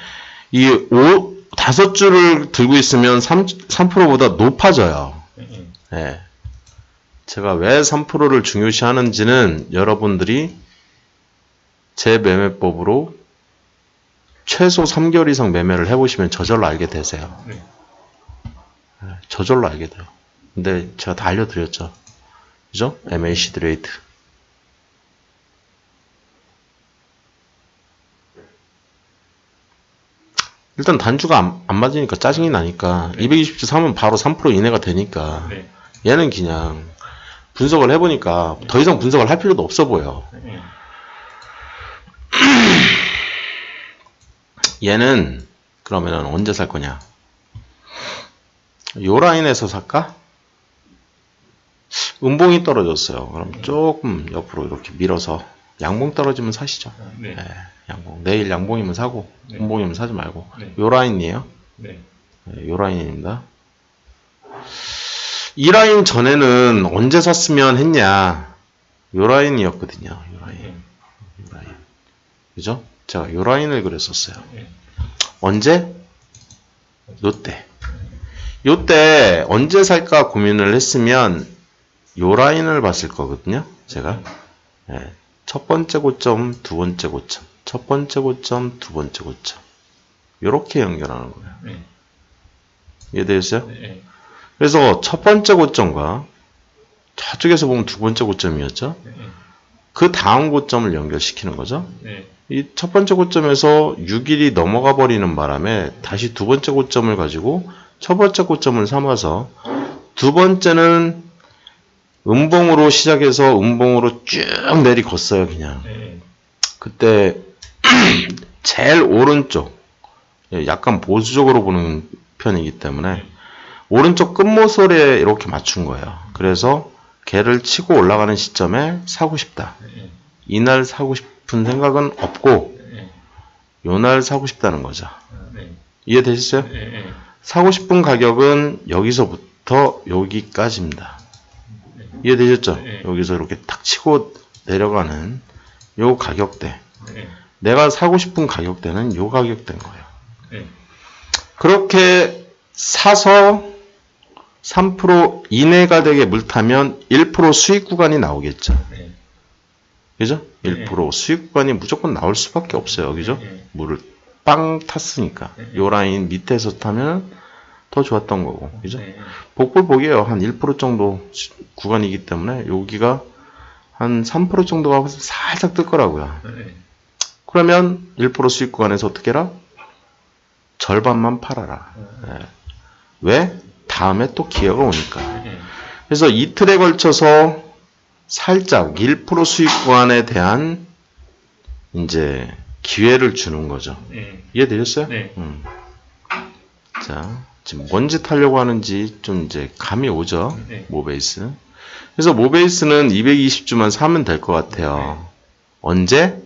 이 5주를 들고 있으면 3%보다 높아져요. 네. 제가 왜 3%를 중요시 하는지는 여러분들이 제 매매법으로 최소 3개월 이상 매매를 해보시면 저절로 알게 되세요. 네, 저절로 알게 돼요. 근데 제가 다 알려드렸죠. 그죠? MACD 레이트. 일단 단주가 안 맞으니까 짜증이 나니까 220주 사면 바로 3% 이내가 되니까 얘는 그냥 분석을 해보니까 더 이상 분석을 할 필요도 없어 보여. 얘는 그러면 언제 살 거냐? 요 라인에서 살까? 음봉이 떨어졌어요. 그럼 조금 옆으로 이렇게 밀어서 양봉 떨어지면 사시죠. 네, 양봉. 내일 양봉이면 사고 음봉이면 사지 말고. 요 라인이에요. 요 라인입니다. 이 라인 전에는 언제 샀으면 했냐? 요 라인이었거든요. 요 라인. 그죠? 제가 요 라인을 그랬었어요. 언제? 요때. 요때 언제 살까 고민을 했으면 요 라인을 봤을 거거든요. 제가. 첫 번째 고점, 두 번째 고점. 첫 번째 고점, 두 번째 고점. 요렇게 연결하는 거예요. 이해되셨어요? 그래서 첫 번째 고점과 저쪽에서 보면 두 번째 고점이었죠? 그 다음 고점을 연결시키는 거죠? 이 첫 번째 고점에서 6일이 넘어가 버리는 바람에 다시 두 번째 고점을 가지고 첫 번째 고점을 삼아서 두 번째는 음봉으로 시작해서 음봉으로 쭉 내리걷어요. 그냥. 그때 제일 오른쪽, 약간 보수적으로 보는 편이기 때문에 오른쪽 끝모서리에 이렇게 맞춘 거예요. 그래서 걔를 치고 올라가는 시점에 사고 싶다. 이날 사고 싶은 생각은 없고 요날 사고 싶다는 거죠. 이해되셨어요? 사고 싶은 가격은 여기서부터 여기까지입니다. 이해되셨죠? 여기서 이렇게 탁 치고 내려가는 요 가격대. 내가 사고 싶은 가격대는 요 가격대인 거예요. 그렇게 사서 3% 이내가 되게 물타면 1% 수익 구간이 나오겠죠. 그죠? 1% 수익 구간이 무조건 나올 수밖에 없어요. 그죠? 물을 빵 탔으니까. 요 라인 밑에서 타면 더 좋았던 거고. 그죠? 복불복이에요. 한 1% 정도 구간이기 때문에 여기가 한 3% 정도가 살짝 뜰 거라고요. 그러면 1% 수익 구간에서 어떻게 해라? 절반만 팔아라. 왜? 다음에 또 기회가 오니까. 그래서 이틀에 걸쳐서 살짝 1% 수익 구간에 대한 이제 기회를 주는 거죠. 이해되셨어요? 자, 지금 뭔 짓 하려고 하는지 좀 이제 감이 오죠. 모베이스. 그래서 모베이스는 220주만 사면 될 것 같아요. 언제?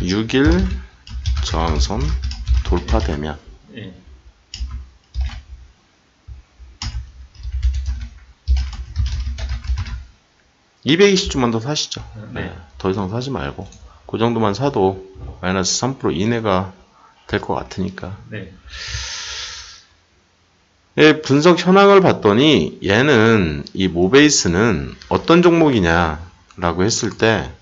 6일 저항선 돌파되면 220주만 더 사시죠. 더 이상 사지 말고 그 정도만 사도 마이너스 3% 이내가 될 것 같으니까. 분석 현황을 봤더니 얘는 이 모베이스는 어떤 종목이냐 라고 했을 때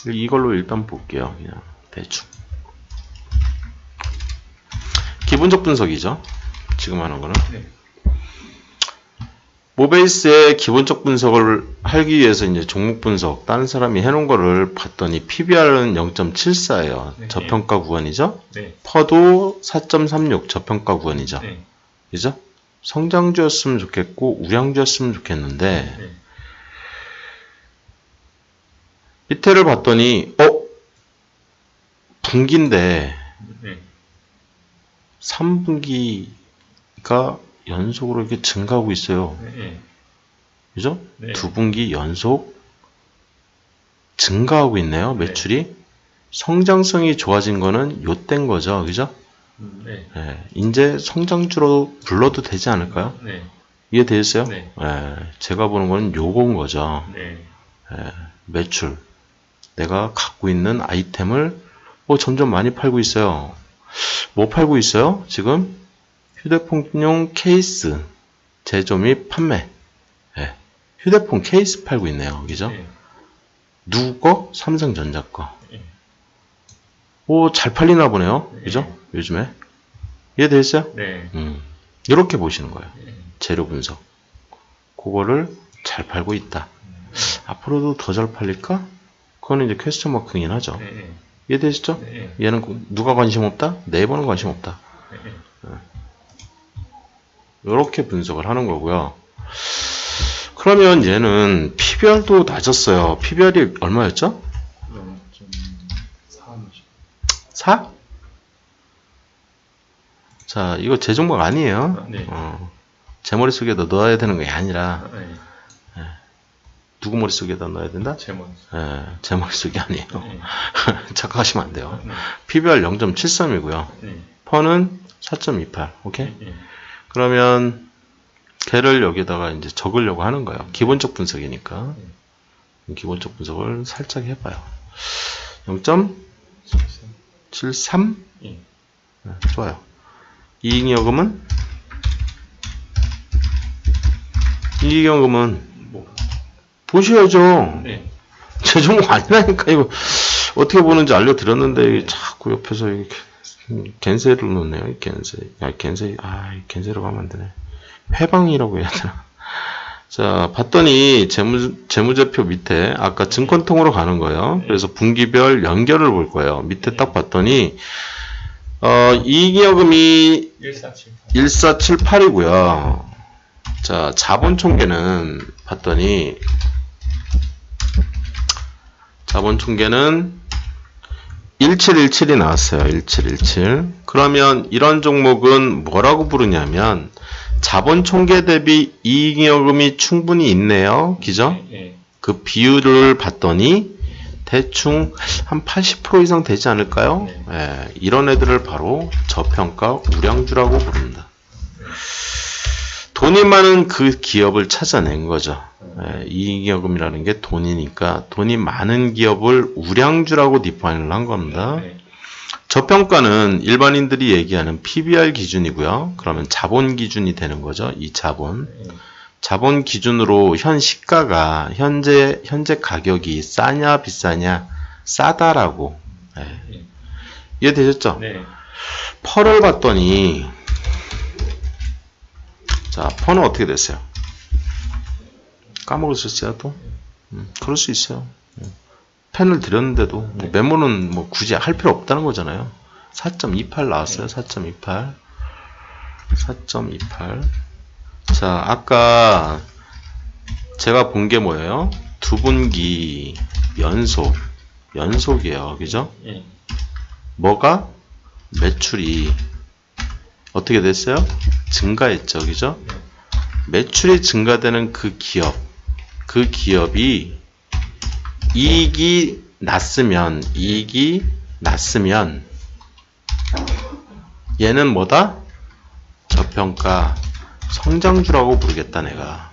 이걸로 일단 볼게요. 그냥 대충 기본적 분석이죠. 지금 하는 거는 모베이스의 기본적 분석을 하기 위해서 이제 종목 분석 다른 사람이 해놓은 거를 봤더니 PBR은 0.74예요. 저평가 구간이죠. 퍼도 4.36 저평가 구간이죠. 그죠? 성장주였으면 좋겠고 우량주였으면 좋겠는데 밑에를 봤더니 분기인데 3분기가 연속으로 이렇게 증가하고 있어요. 그죠? 두 분기 연속 증가하고 있네요. 매출이. 성장성이 좋아진 거는 요때인 거죠. 그죠? 이제 성장주로 불러도 되지 않을까요? 이해되셨어요? 제가 보는 건 요건 거죠. 매출. 내가 갖고 있는 아이템을 점점 많이 팔고 있어요. 뭐 팔고 있어요? 지금 휴대폰용 케이스 제조 및 판매. 휴대폰 케이스 팔고 있네요. 그죠? 누구 거? 삼성전자 거. 잘 팔리나 보네요. 그죠? 요즘에. 이해되셨어요? 이렇게 보시는 거예요. 재료 분석. 그거를 잘 팔고 있다. 앞으로도 더 잘 팔릴까? 그거는 이제 퀘스천 마크이긴 하죠. 이해되시죠? 얘는 누가 관심 없다? 네이버는 관심 없다. 이렇게 분석을 하는 거고요. 그러면 얘는 PBR도 낮았어요. PBR이 얼마였죠? 4? 자, 이거 제 종목 아니에요. 제 머릿속에다 넣어야 되는 게 아니라 누구 머릿속에다 넣어야 된다? 제 머릿속. 제 머릿속이 아니에요. 착각하시면 안 돼요. PBR 0.73이고요. 퍼는 4.28. 오케이? 그러면 걔를 여기다가 이제 적으려고 하는 거예요. 기본적 분석이니까. 기본적 분석을 살짝 해봐요. 0.73? 좋아요. 이익여금은? 이익여금은 보셔야죠. 제 종목 아니라니까. 이거 어떻게 보는지 알려드렸는데 자꾸 옆에서 이렇게 겐세를 넣네요. 겐세로 가면 안 되네. 회방이라고 해야 되나. 자, 봤더니 재무제표 밑에 아까 증권통으로 가는 거예요. 그래서 분기별 연결을 볼 거예요. 밑에 딱 봤더니 이익여금이 1478이고요. 자, 자본총계는 봤더니 자본총계는 1717이 나왔어요. 1717. 그러면 이런 종목은 뭐라고 부르냐면 자본 총계 대비 이익여금이 충분히 있네요. 그죠? 예. 그 비율을 봤더니 대충 한 80% 이상 되지 않을까요? 네. 예, 이런 애들을 바로 저평가 우량주라고 부릅니다. 돈이 많은 그 기업을 찾아낸 거죠. 예, 이익여금이라는 게 돈이니까 돈이 많은 기업을 우량주라고 디파인을 한 겁니다. 네. 저평가는 일반인들이 얘기하는 PBR 기준이고요. 그러면 자본 기준이 되는 거죠. 이 자본. 네. 자본 기준으로 현 시가가 현재 가격이 싸냐 비싸냐 싸다라고. 예. 네. 이해되셨죠? 네. 펄을 봤더니 자, 펄은 어떻게 됐어요? 까먹으셨어요 또? 그럴 수 있어요. 펜을 드렸는데도 뭐 메모는 뭐 굳이 할 필요 없다는 거잖아요. 4.28 나왔어요. 4.28. 4.28. 자, 아까 제가 본 게 뭐예요? 두 분기 연속이에요. 그죠? 예. 뭐가? 매출이 어떻게 됐어요? 증가했죠. 그죠? 매출이 증가되는 그 기업이 이익이 났으면 얘는 뭐다? 저평가 성장주라고 부르겠다 내가.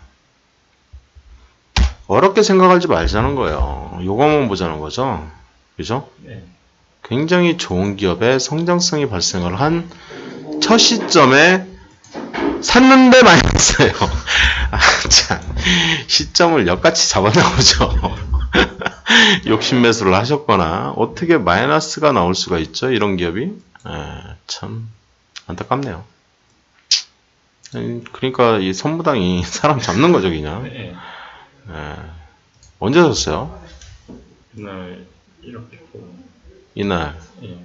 어렵게 생각하지 말자는 거예요. 요거만 보자는 거죠. 그죠? 네. 굉장히 좋은 기업의 성장성이 발생을 한 첫 시점에 샀는데 마이너스예요. 아, 참. 시점을 역같이 잡아나오죠. 욕심 매수를 하셨거나 어떻게 마이너스가 나올 수가 있죠? 이런 기업이. 참 안타깝네요. 그러니까 이 선무당이 사람 잡는 거죠 그냥. 네. 언제 샀어요? 그날 이렇게 보고. 이날. 예.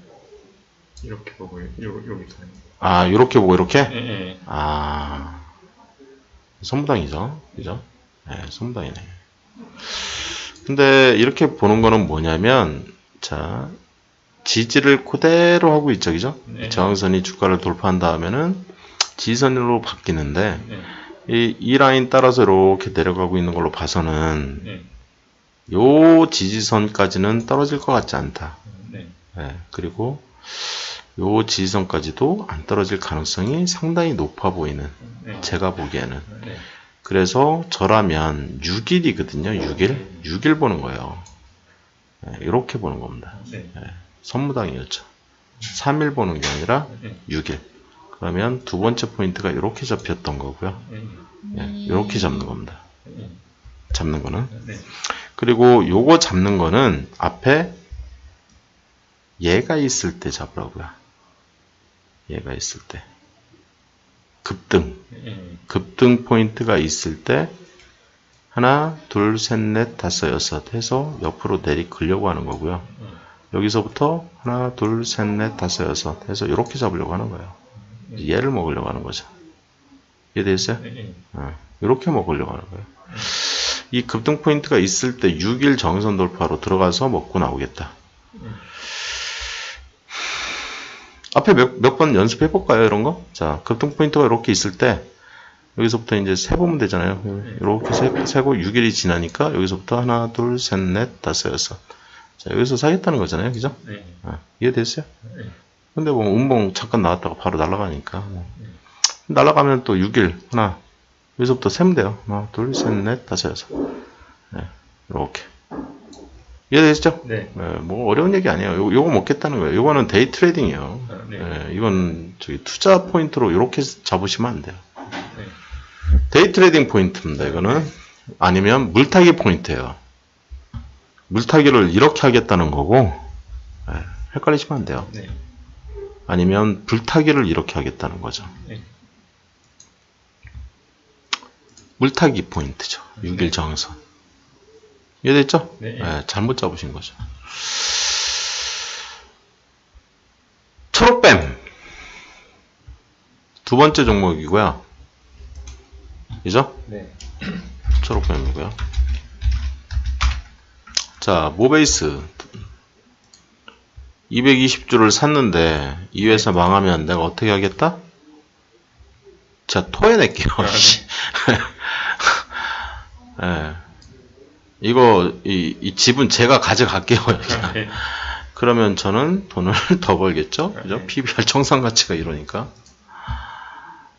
이렇게 보고 여기서. 아, 요렇게 보고 이렇게? 예. 아, 선무당이죠. 그죠? 선무당이네. 근데 이렇게 보는 거는 뭐냐면, 자, 지지를 그대로 하고 있죠. 그죠? 네. 저항선이 주가를 돌파한 다음에는 지지선으로 바뀌는데, 네. 이 라인 따라서 이렇게 내려가고 있는 걸로 봐서는, 네. 요 지지선까지는 떨어질 것 같지 않다. 네. 그리고 요 지지선까지도 안 떨어질 가능성이 상당히 높아 보이는, 네. 제가 보기에는. 네. 그래서 저라면 6일이거든요. 6일 보는 거예요. 이렇게 보는 겁니다. 네. 선무당이었죠. 3일 보는 게 아니라 네. 6일. 그러면 두 번째 포인트가 이렇게 잡혔던 거고요. 이렇게 잡는 겁니다. 잡는 거는. 네. 그리고 요거 잡는 거는 앞에 얘가 있을 때 잡으라고요. 얘가 있을 때. 급등 포인트가 있을 때 하나, 둘, 셋, 넷, 다섯, 여섯 해서 옆으로 내리끌려고 하는 거고요. 여기서부터 하나, 둘, 셋, 넷, 다섯, 여섯 해서 이렇게 잡으려고 하는 거예요. 얘를 먹으려고 하는 거죠. 이해되셨어요? 이렇게 먹으려고 하는 거예요. 이 급등 포인트가 있을 때 6일 정선 돌파로 들어가서 먹고 나오겠다. 앞에 몇 번 연습해 볼까요? 이런 거? 자, 급등 포인트가 이렇게 있을 때 여기서부터 이제 세보면 되잖아요. 이렇게 세고 6일이 지나니까 여기서부터 하나, 둘, 셋, 넷, 다섯, 여섯. 자, 여기서 사겠다는 거잖아요. 그죠? 네. 이해됐어요? 근데 뭐 운봉 잠깐 나왔다가 바로 날아가니까. 날아가면 또 6일 하나. 여기서부터 세면 돼요. 하나, 둘, 셋, 넷, 다섯, 여섯. 이렇게. 이해되시죠? 네. 뭐 어려운 얘기 아니에요. 요거 먹겠다는 거예요. 요거는 데이 트레이딩이에요. 네. 이건 저기 투자 포인트로 이렇게 잡으시면 안 돼요. 네. 데이 트레이딩 포인트입니다. 이거는 아니면 물타기 포인트예요. 물타기를 이렇게 하겠다는 거고 헷갈리시면 안 돼요. 네. 아니면 불타기를 이렇게 하겠다는 거죠. 네. 물타기 포인트죠. 6일 정선. 이해됐죠? 네. 잘못 잡으신 거죠. 초록뱀 두 번째 종목이고요. 그죠? 네. 초록뱀이고요. 자, 모베이스 220주를 샀는데 이 회사 망하면 내가 어떻게 하겠다? 자, 토해낼게요. 예. 이거 이 집은 제가 가져갈게요. 네. 그러면 저는 돈을 더 벌겠죠? 그죠? 네. PBR 청산 가치가 이러니까.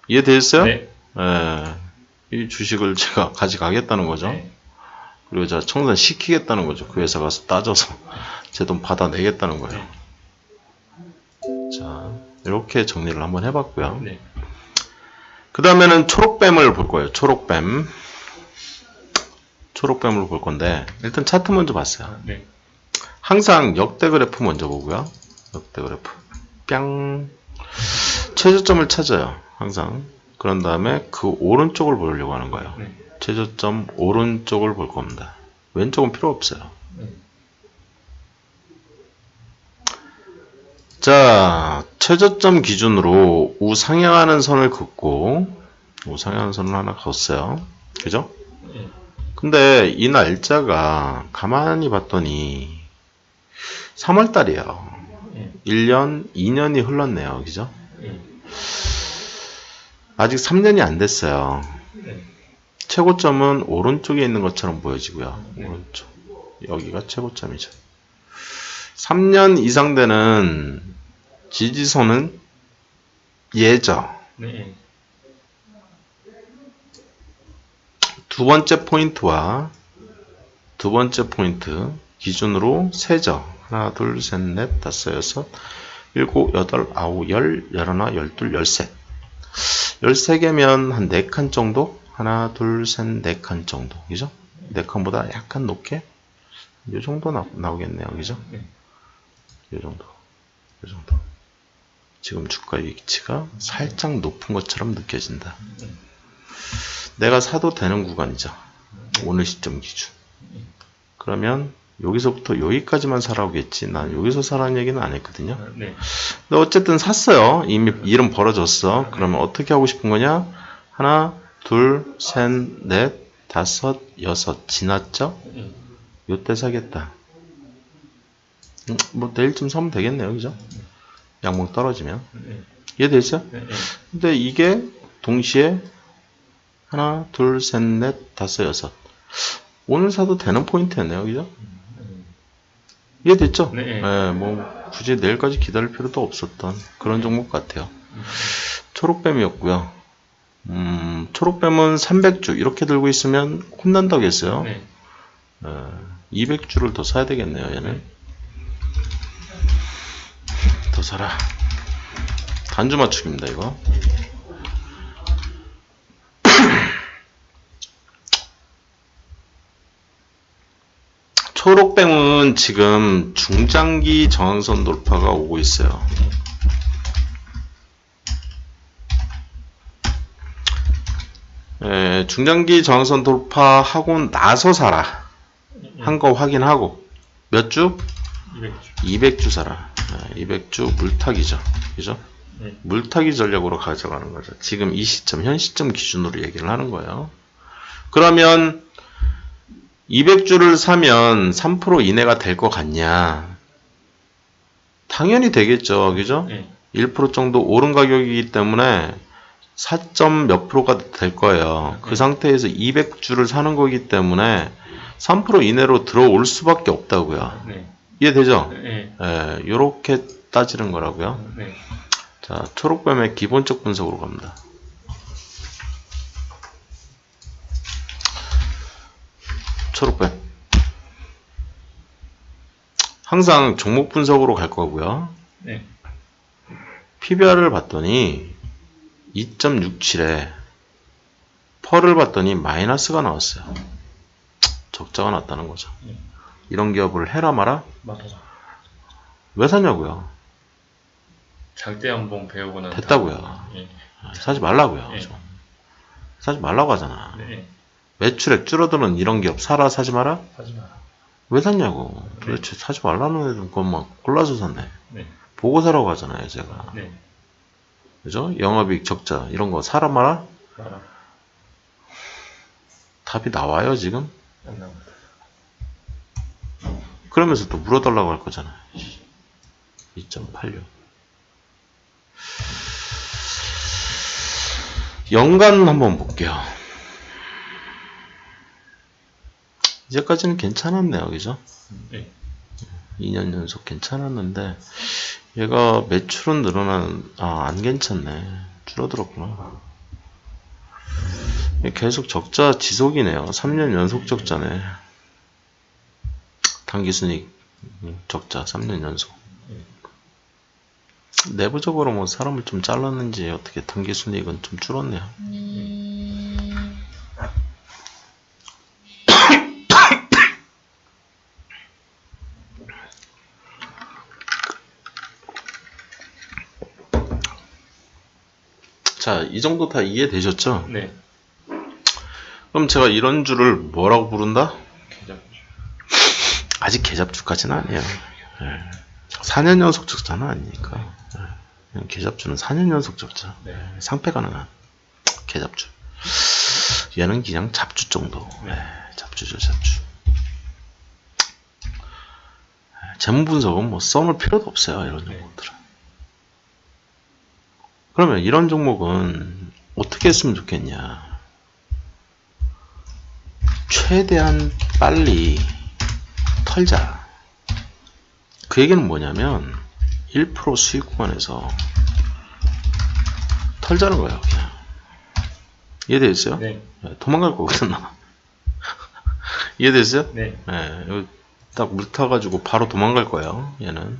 이해되셨어요? 네. 예. 이 주식을 제가 가져가겠다는 거죠. 네. 그리고 제가 청산 시키겠다는 거죠. 그 회사 가서 따져서 제 돈 받아내겠다는 거예요. 자, 이렇게 정리를 한번 해봤고요. 네. 그 다음에는 초록뱀을 볼 거예요. 초록뱀. 초록뱀을 볼 건데 일단 차트 먼저 봤어요. 네. 항상 역대 그래프 먼저 보고요. 역대 그래프. 뿅. 최저점을 찾아요. 항상. 그런 다음에 그 오른쪽을 보려고 하는 거예요. 네. 최저점 오른쪽을 볼 겁니다. 왼쪽은 필요 없어요. 네. 자, 최저점 기준으로 우상향하는 선을 긋고 우상향하는 선을 하나 긋었어요. 그죠? 네. 근데 이 날짜가 가만히 봤더니 3월달이에요. 네. 1년, 2년이 흘렀네요. 그죠? 네. 아직 3년이 안 됐어요. 네. 최고점은 오른쪽에 있는 것처럼 보여지고요. 네. 오른쪽. 여기가 최고점이죠. 3년 이상 되는 지지선은 얘죠. 네. 두 번째 포인트와 두 번째 포인트 기준으로 세죠. 하나, 둘, 셋, 넷, 다섯, 여섯, 일곱, 여덟, 아홉, 열, 열하나, 열둘, 열셋. 13개면 한 4칸 정도? 하나, 둘, 셋, 4칸 정도. 그죠? 4칸보다 약간 높게? 이 정도 나오겠네요. 그죠? 이 정도. 이 정도. 지금 주가 위치가 살짝 높은 것처럼 느껴진다. 내가 사도 되는 구간이죠. 오늘 시점 기준. 그러면 여기서부터 여기까지만 사라오겠지. 난 여기서 사라는 얘기는 안 했거든요. 네. 근데 어쨌든 샀어요. 이미 일은 벌어졌어. 그러면 어떻게 하고 싶은 거냐? 하나, 둘, 셋, 넷, 다섯, 여섯. 지났죠? 요때 사겠다. 뭐 내일쯤 사면 되겠네요. 그죠? 양봉 떨어지면. 이해되죠? 근데 이게 동시에 하나, 둘, 셋, 넷, 다섯, 여섯. 오늘 사도 되는 포인트였네요. 그죠? 이해됐죠? 네. 네, 뭐 굳이 내일까지 기다릴 필요도 없었던 그런 종목 같아요. 초록뱀이었고요. 초록뱀은 300주 이렇게 들고 있으면 혼난다고 했어요. 네. 200주를 더 사야 되겠네요. 얘는. 더 사라. 단주 맞추기입니다. 이거. 초록뱀은 지금 중장기 저항선 돌파가 오고 있어요. 중장기 저항선 돌파하고 나서 사라. 한 거 확인하고. 몇 주? 200주. 200주 사라. 200주 물타기죠. 그죠? 물타기 전략으로 가져가는 거죠. 지금 이 시점, 현 시점 기준으로 얘기를 하는 거예요. 그러면 200주를 사면 3% 이내가 될 것 같냐? 당연히 되겠죠. 그죠? 1% 정도 오른 가격이기 때문에 4점 몇 프로가 될 거예요. 그 상태에서 200주를 사는 거기 때문에 3% 이내로 들어올 수밖에 없다고요. 이해되죠? 요렇게 따지는 거라고요. 자, 초록뱀의 기본적 분석으로 갑니다. 초록뱀. 항상 종목 분석으로 갈 거고요. PBR을 봤더니 2.67에 펄을 봤더니 마이너스가 나왔어요. 적자가 났다는 거죠. 이런 기업을 해라 마라? 왜 사냐고요? 장대 연봉 배우고 난 됐다고요. 사지 말라고요. 사지 말라고 하잖아. 매출액 줄어드는 이런 기업 사라 사지 마라? 사지 마라. 왜 샀냐고. 도대체 사지 말라는 애들은 그것만 골라서 샀네. 보고 사라고 하잖아요, 제가. 그죠? 영업이익 적자 이런 거 사라 마라? 마라. 답이 나와요, 지금? 안 나옵니다. 그러면서 또 물어달라고 할 거잖아요. 2.86. 연간 한번 볼게요. 이제까지는 괜찮았네요. 그죠? 네. 2년 연속 괜찮았는데 얘가 매출은 안 괜찮네. 줄어들었구나. 계속 적자 지속이네요. 3년 연속 적자네. 당기순이익 적자 3년 연속. 내부적으로 뭐 사람을 좀 잘랐는지 어떻게 당기순이익은 좀 줄었네요. 자, 이 정도 다 이해되셨죠? 네. 그럼 제가 이런 줄을 뭐라고 부른다? 계좌. 아직 계잡주까지는 아니에요. 4년 연속 적자는 아니니까. 그냥 계잡주는 4년 연속 적자. 네. 상패 가능한 계잡주. 얘는 그냥 잡주 정도. 잡주죠, 잡주. 재무 분석은 뭐 써놓을 필요도 없어요. 이런 종목들은. 그러면 이런 종목은 어떻게 했으면 좋겠냐? 최대한 빨리 털자. 그 얘기는 뭐냐면 1% 수익 구간에서 털자는 거예요. 그냥. 이해되겠어요? 네. 도망갈 거거든. 이해되겠어요? 네. 여기 딱 물 타가지고 바로 도망갈 거예요. 얘는.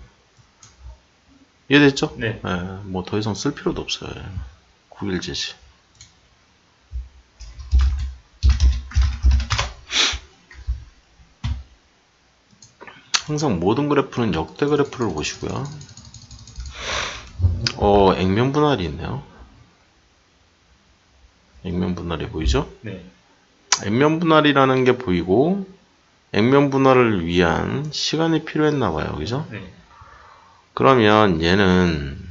이해됐죠? 네. 뭐 더 이상 쓸 필요도 없어요. 9일 제시. 항상 모든 그래프는 역대 그래프를 보시고요. 액면 분할이 있네요. 액면 분할이 보이죠? 네. 액면 분할이라는 게 보이고 액면 분할을 위한 시간이 필요했나 봐요. 그죠? 네. 그러면 얘는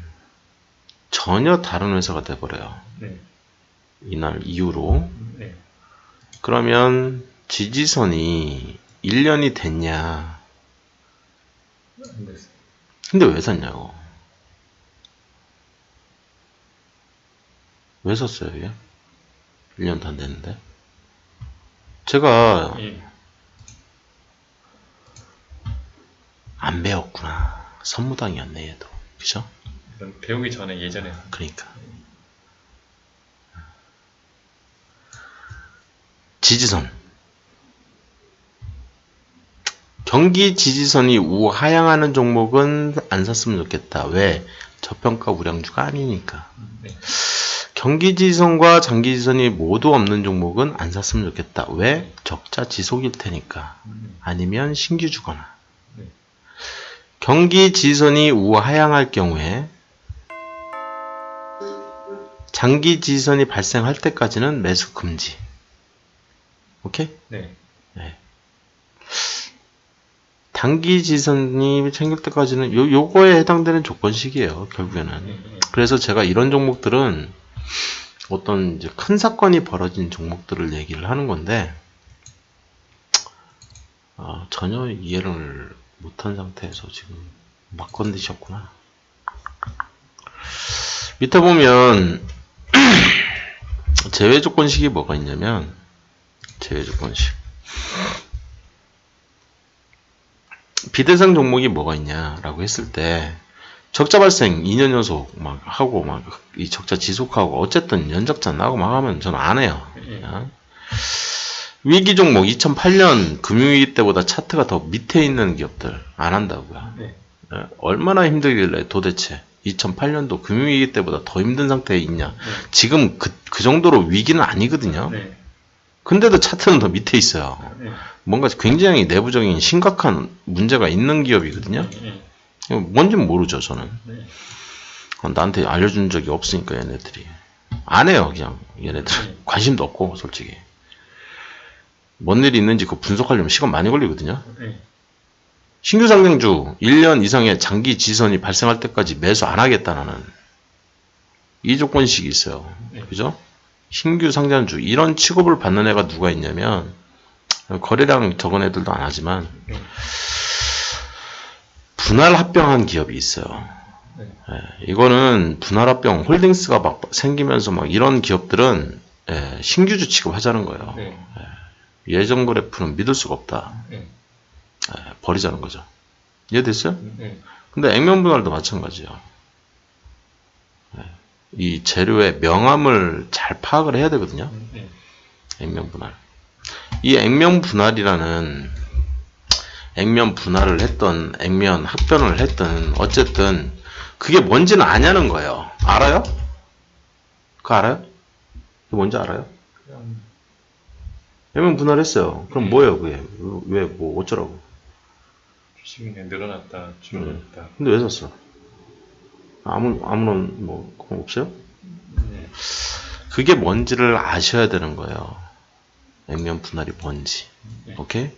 전혀 다른 회사가 돼버려요. 네. 이날 이후로. 네. 그러면 지지선이 1년이 됐냐? 안 됐어요. 근데 왜 샀냐고? 왜 샀어요, 얘? 1년도 안 됐는데. 제가 예. 안 배웠구나. 선무당이었네, 얘도. 그죠? 이건 배우기 전에 예전에. 그러니까. 지지선. 경기 지지선이 우하향하는 종목은 안 샀으면 좋겠다. 왜? 저평가 우량주가 아니니까. 네. 경기 지지선과 장기 지지선이 모두 없는 종목은 안 샀으면 좋겠다. 왜? 적자 지속일 테니까. 아니면 신규 주거나. 네. 경기 지지선이 우하향할 경우에 장기 지지선이 발생할 때까지는 매수 금지. 오케이? 네. 네. 단기 지지선이 생길 때까지는 요거에 해당되는 조건식이에요. 결국에는. 그래서 제가 이런 종목들은 어떤 이제 큰 사건이 벌어진 종목들을 얘기를 하는 건데 전혀 이해를 못한 상태에서 지금 막 건드셨구나. 밑에 보면 제외 조건식이 뭐가 있냐면 제외 조건식 비대상 종목이 뭐가 있냐라고 했을 때 적자 발생 2년 연속 막 하고 막 이 적자 지속하고 어쨌든 연적자 나고 막 하면 저는 안 해요. 그냥. 위기 종목 2008년 금융위기 때보다 차트가 더 밑에 있는 기업들 안 한다고요. 네. 얼마나 힘들길래 도대체 2008년도 금융위기 때보다 더 힘든 상태에 있냐. 네. 지금 그 정도로 위기는 아니거든요. 네. 근데도 차트는 더 밑에 있어요. 네. 뭔가 굉장히 내부적인 심각한 문제가 있는 기업이거든요. 네. 뭔지는 모르죠, 저는. 네. 나한테 알려준 적이 없으니까 얘네들이. 안 해요, 그냥. 얘네들. 관심도 없고, 솔직히. 뭔 일이 있는지 그거 분석하려면 시간 많이 걸리거든요. 네. 신규 상장주 1년 이상의 장기 지선이 발생할 때까지 매수 안 하겠다, 나는. 이 조건식이 있어요. 그죠? 신규 상장주. 이런 취급을 받는 애가 누가 있냐면, 거래량 적은 애들도 안 하지만, 분할 합병한 기업이 있어요. 네. 예, 이거는 분할 합병 홀딩스가 막 생기면서 막 이런 기업들은 예, 신규주 취급하자는 거예요. 네. 예전 그래프는 믿을 수가 없다. 네. 예, 버리자는 거죠. 이해됐어요? 네. 근데 액면 분할도 마찬가지예요. 예, 이 재료의 명암을 잘 파악을 해야 되거든요. 네. 액면 분할. 이 액면 분할이라는 액면 분할을 했던 액면 합변을 했던 어쨌든 그게 뭔지는 아냐는 거예요. 알아요? 그거 알아요? 그게 뭔지 알아요? 그냥 액면 분할했어요. 그럼 뭐예요 그게? 왜 뭐 어쩌라고? 주식이 그냥 늘어났다 줄어들었다. 근데 왜 샀어? 아무런 뭐 그런 거 없어요? 네. 그게 뭔지를 아셔야 되는 거예요. 액면 분할이 뭔지. 네. 오케이?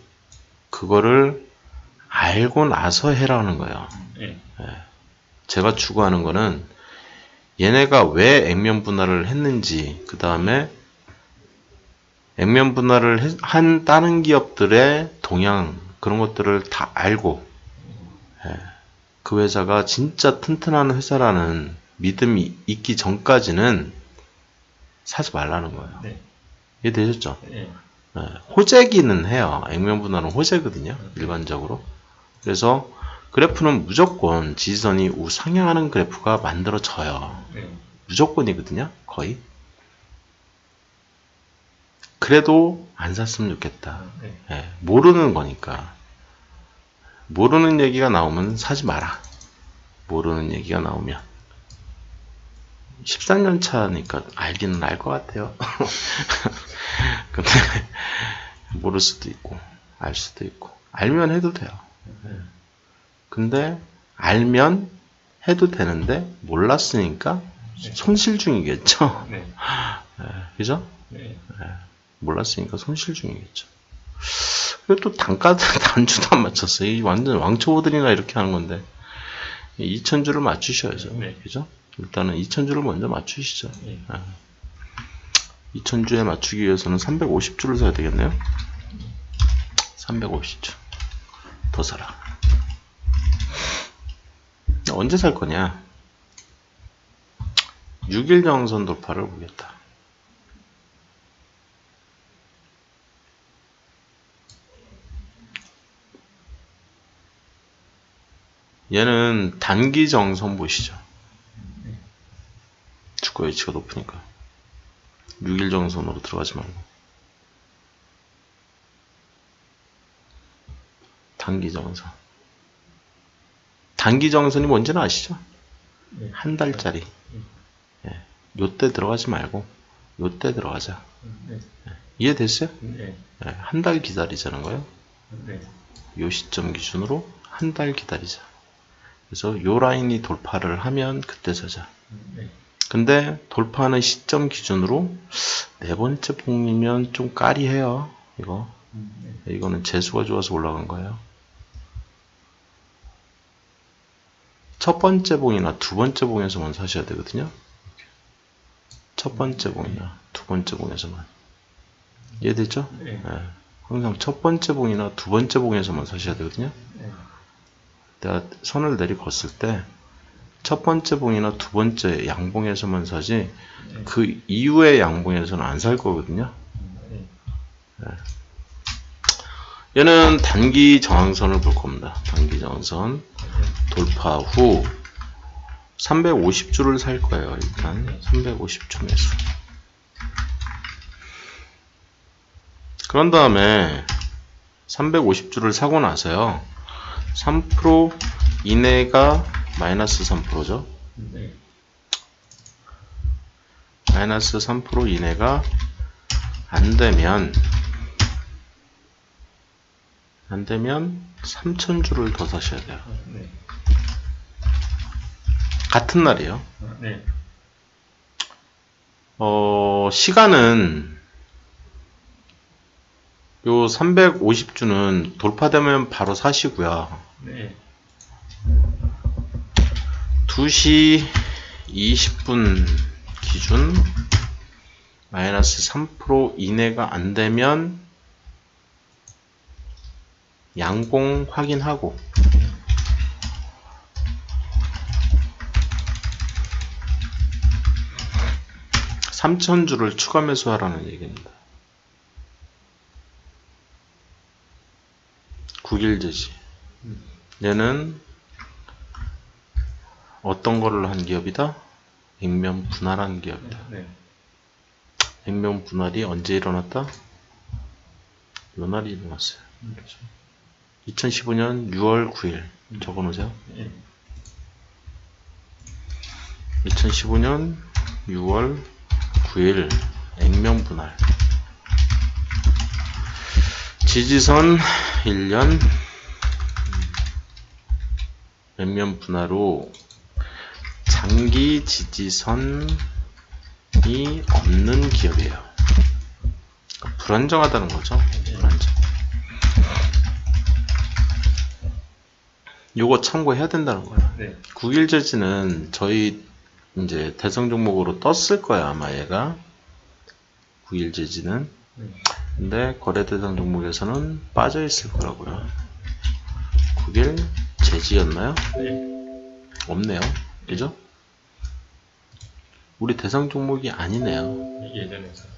그거를 알고 나서 해라는 거예요. 네. 제가 추구하는 거는 얘네가 왜 액면 분할을 했는지, 그 다음에 액면 분할을 한 다른 기업들의 동향, 그런 것들을 다 알고, 그 회사가 진짜 튼튼한 회사라는 믿음이 있기 전까지는 사지 말라는 거예요. 네. 이해되셨죠? 네. 호재기는 해요. 액면 분할은 호재거든요. 일반적으로. 그래서 그래프는 무조건 지지선이 우상향하는 그래프가 만들어져요. 네. 무조건이거든요. 거의. 그래도 안 샀으면 좋겠다. 네. 예, 모르는 거니까. 모르는 얘기가 나오면 사지 마라. 모르는 얘기가 나오면. 13년 차니까 알기는 알 것 같아요. 근데 모를 수도 있고 알 수도 있고 알면 해도 돼요. 근데 알면 해도 되는데 몰랐으니까 손실 중이겠죠. 네. 그죠? 네. 몰랐으니까 손실 중이겠죠. 그리고 또 단주도 안 맞췄어요. 이 완전 왕초보들이나 이렇게 하는 건데 2000주를 맞추셔야죠. 네. 그죠? 일단은 2000주를 먼저 맞추시죠. 네. 2000주에 맞추기 위해서는 350주를 사야 되겠네요. 350주 더 사라. 언제 살 거냐? 6일 정선 돌파를 보겠다. 얘는 단기 정선 보시죠. 주가 위치가 높으니까 6일 정선으로 들어가지 말고 단기 정선. 단기 정선이 뭔지는 아시죠? 네. 한 달짜리. 예. 요때 들어가지 말고 요때 들어가자. 네. 이해됐어요? 네. 예. 한 달 기다리자는 거예요. 네. 요 시점 기준으로 한 달 기다리자. 그래서 요 라인이 돌파를 하면 그때 사자. 네. 근데 돌파하는 시점 기준으로 네 번째 봉이면 좀 까리해요. 이거. 이거는 재수가 좋아서 올라간 거예요. 첫 번째 봉이나 두 번째 봉에서만 사셔야 되거든요. 첫 번째 봉이나 두 번째 봉에서만. 이해됐죠? 네. 네. 항상 첫 번째 봉이나 두 번째 봉에서만 사셔야 되거든요. 네. 내가 선을 내리걷을 때 첫 번째 봉이나 두 번째 양봉에서만 사지 그 이후의 양봉에서는 안 살 거거든요. 네. 얘는 단기 저항선을 볼 겁니다. 단기 저항선 돌파 후 350주를 살 거예요. 일단 350주 매수. 그런 다음에 350주를 사고 나서요. 3% 이내가 마이너스 3%죠. 네. 마이너스 3% 이내가 안 되면 3,000주를 더 사셔야 돼요. 네. 같은 날이에요. 네. 시간은 요 350주는 돌파되면 바로 사시고요. 네. 2시 20분 기준 마이너스 3% 이내가 안 되면 양봉 확인하고 3,000주를 추가 매수하라는 얘기입니다. 9일제지. 얘는 어떤 거를 한 기업이다? 액면 분할한 기업이다. 네. 액면 분할이 언제 일어났다? 요 날이 일어났어요. 2015년 6월 9일 적어놓으세요. 네. 2015년 6월 9일 액면 분할. 지지선 1년 액면 분할 후 장기 지지선이 없는 기업이에요. 불안정하다는 거죠. 불안정. 요거 참고해야 된다는 거예요. 네. 9일제지는 저희 이제 대상 종목으로 떴을 거야 아마 얘가 9일제지는. 근데 거래 대상 종목에서는 빠져 있을 거라고요. 9일 제지였나요? 네. 없네요. 그죠? 우리 대상 종목이 아니네요. 예전에 샀어요.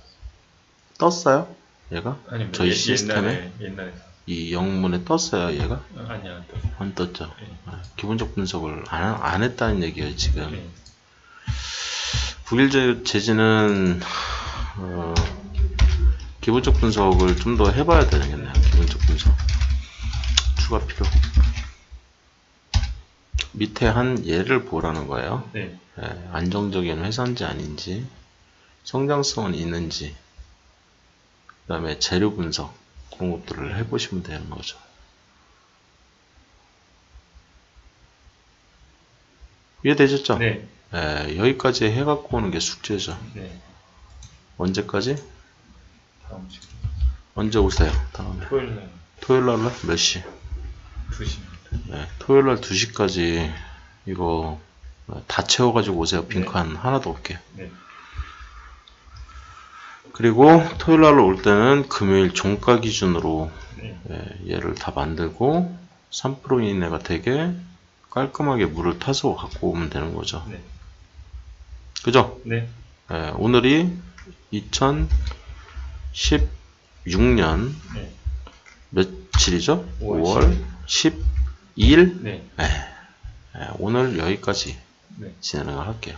떴어요? 얘가? 아니, 저희 시스템에? 옛날에 샀어요. 이 영문에 떴어요 얘가? 아니야, 안 떴어요. 안 떴죠. 네. 기본적 분석을 안 했다는 얘기예요 지금. 네. 9일 제지는 기본적 분석을 좀 더 해봐야 되겠네요. 기본적 분석 추가 필요. 밑에 한 예를 보라는 거예요. 네. 안정적인 회사인지 아닌지, 성장성은 있는지, 그 다음에 재료 분석 그런 것들을 해보시면 되는 거죠. 이해되셨죠? 네. 여기까지 해갖고 오는 게 숙제죠. 네. 언제까지? 다음 시간. 언제 오세요? 다음에. 토요일날 토요일날 몇 시? 2시입니다. 토요일날 2시까지 이거 다 채워가지고 오세요. 빈칸 하나도 없게. 네. 그리고 토요일날 올 때는 금요일 종가 기준으로 네. 얘를 다 만들고 3% 이내가 되게 깔끔하게 물을 타서 갖고 오면 되는 거죠. 네. 그죠? 네. 오늘이 2016년 네. 며칠이죠? 5월 5월 12일? 네. 오늘 여기까지 네. 진행을 할게요.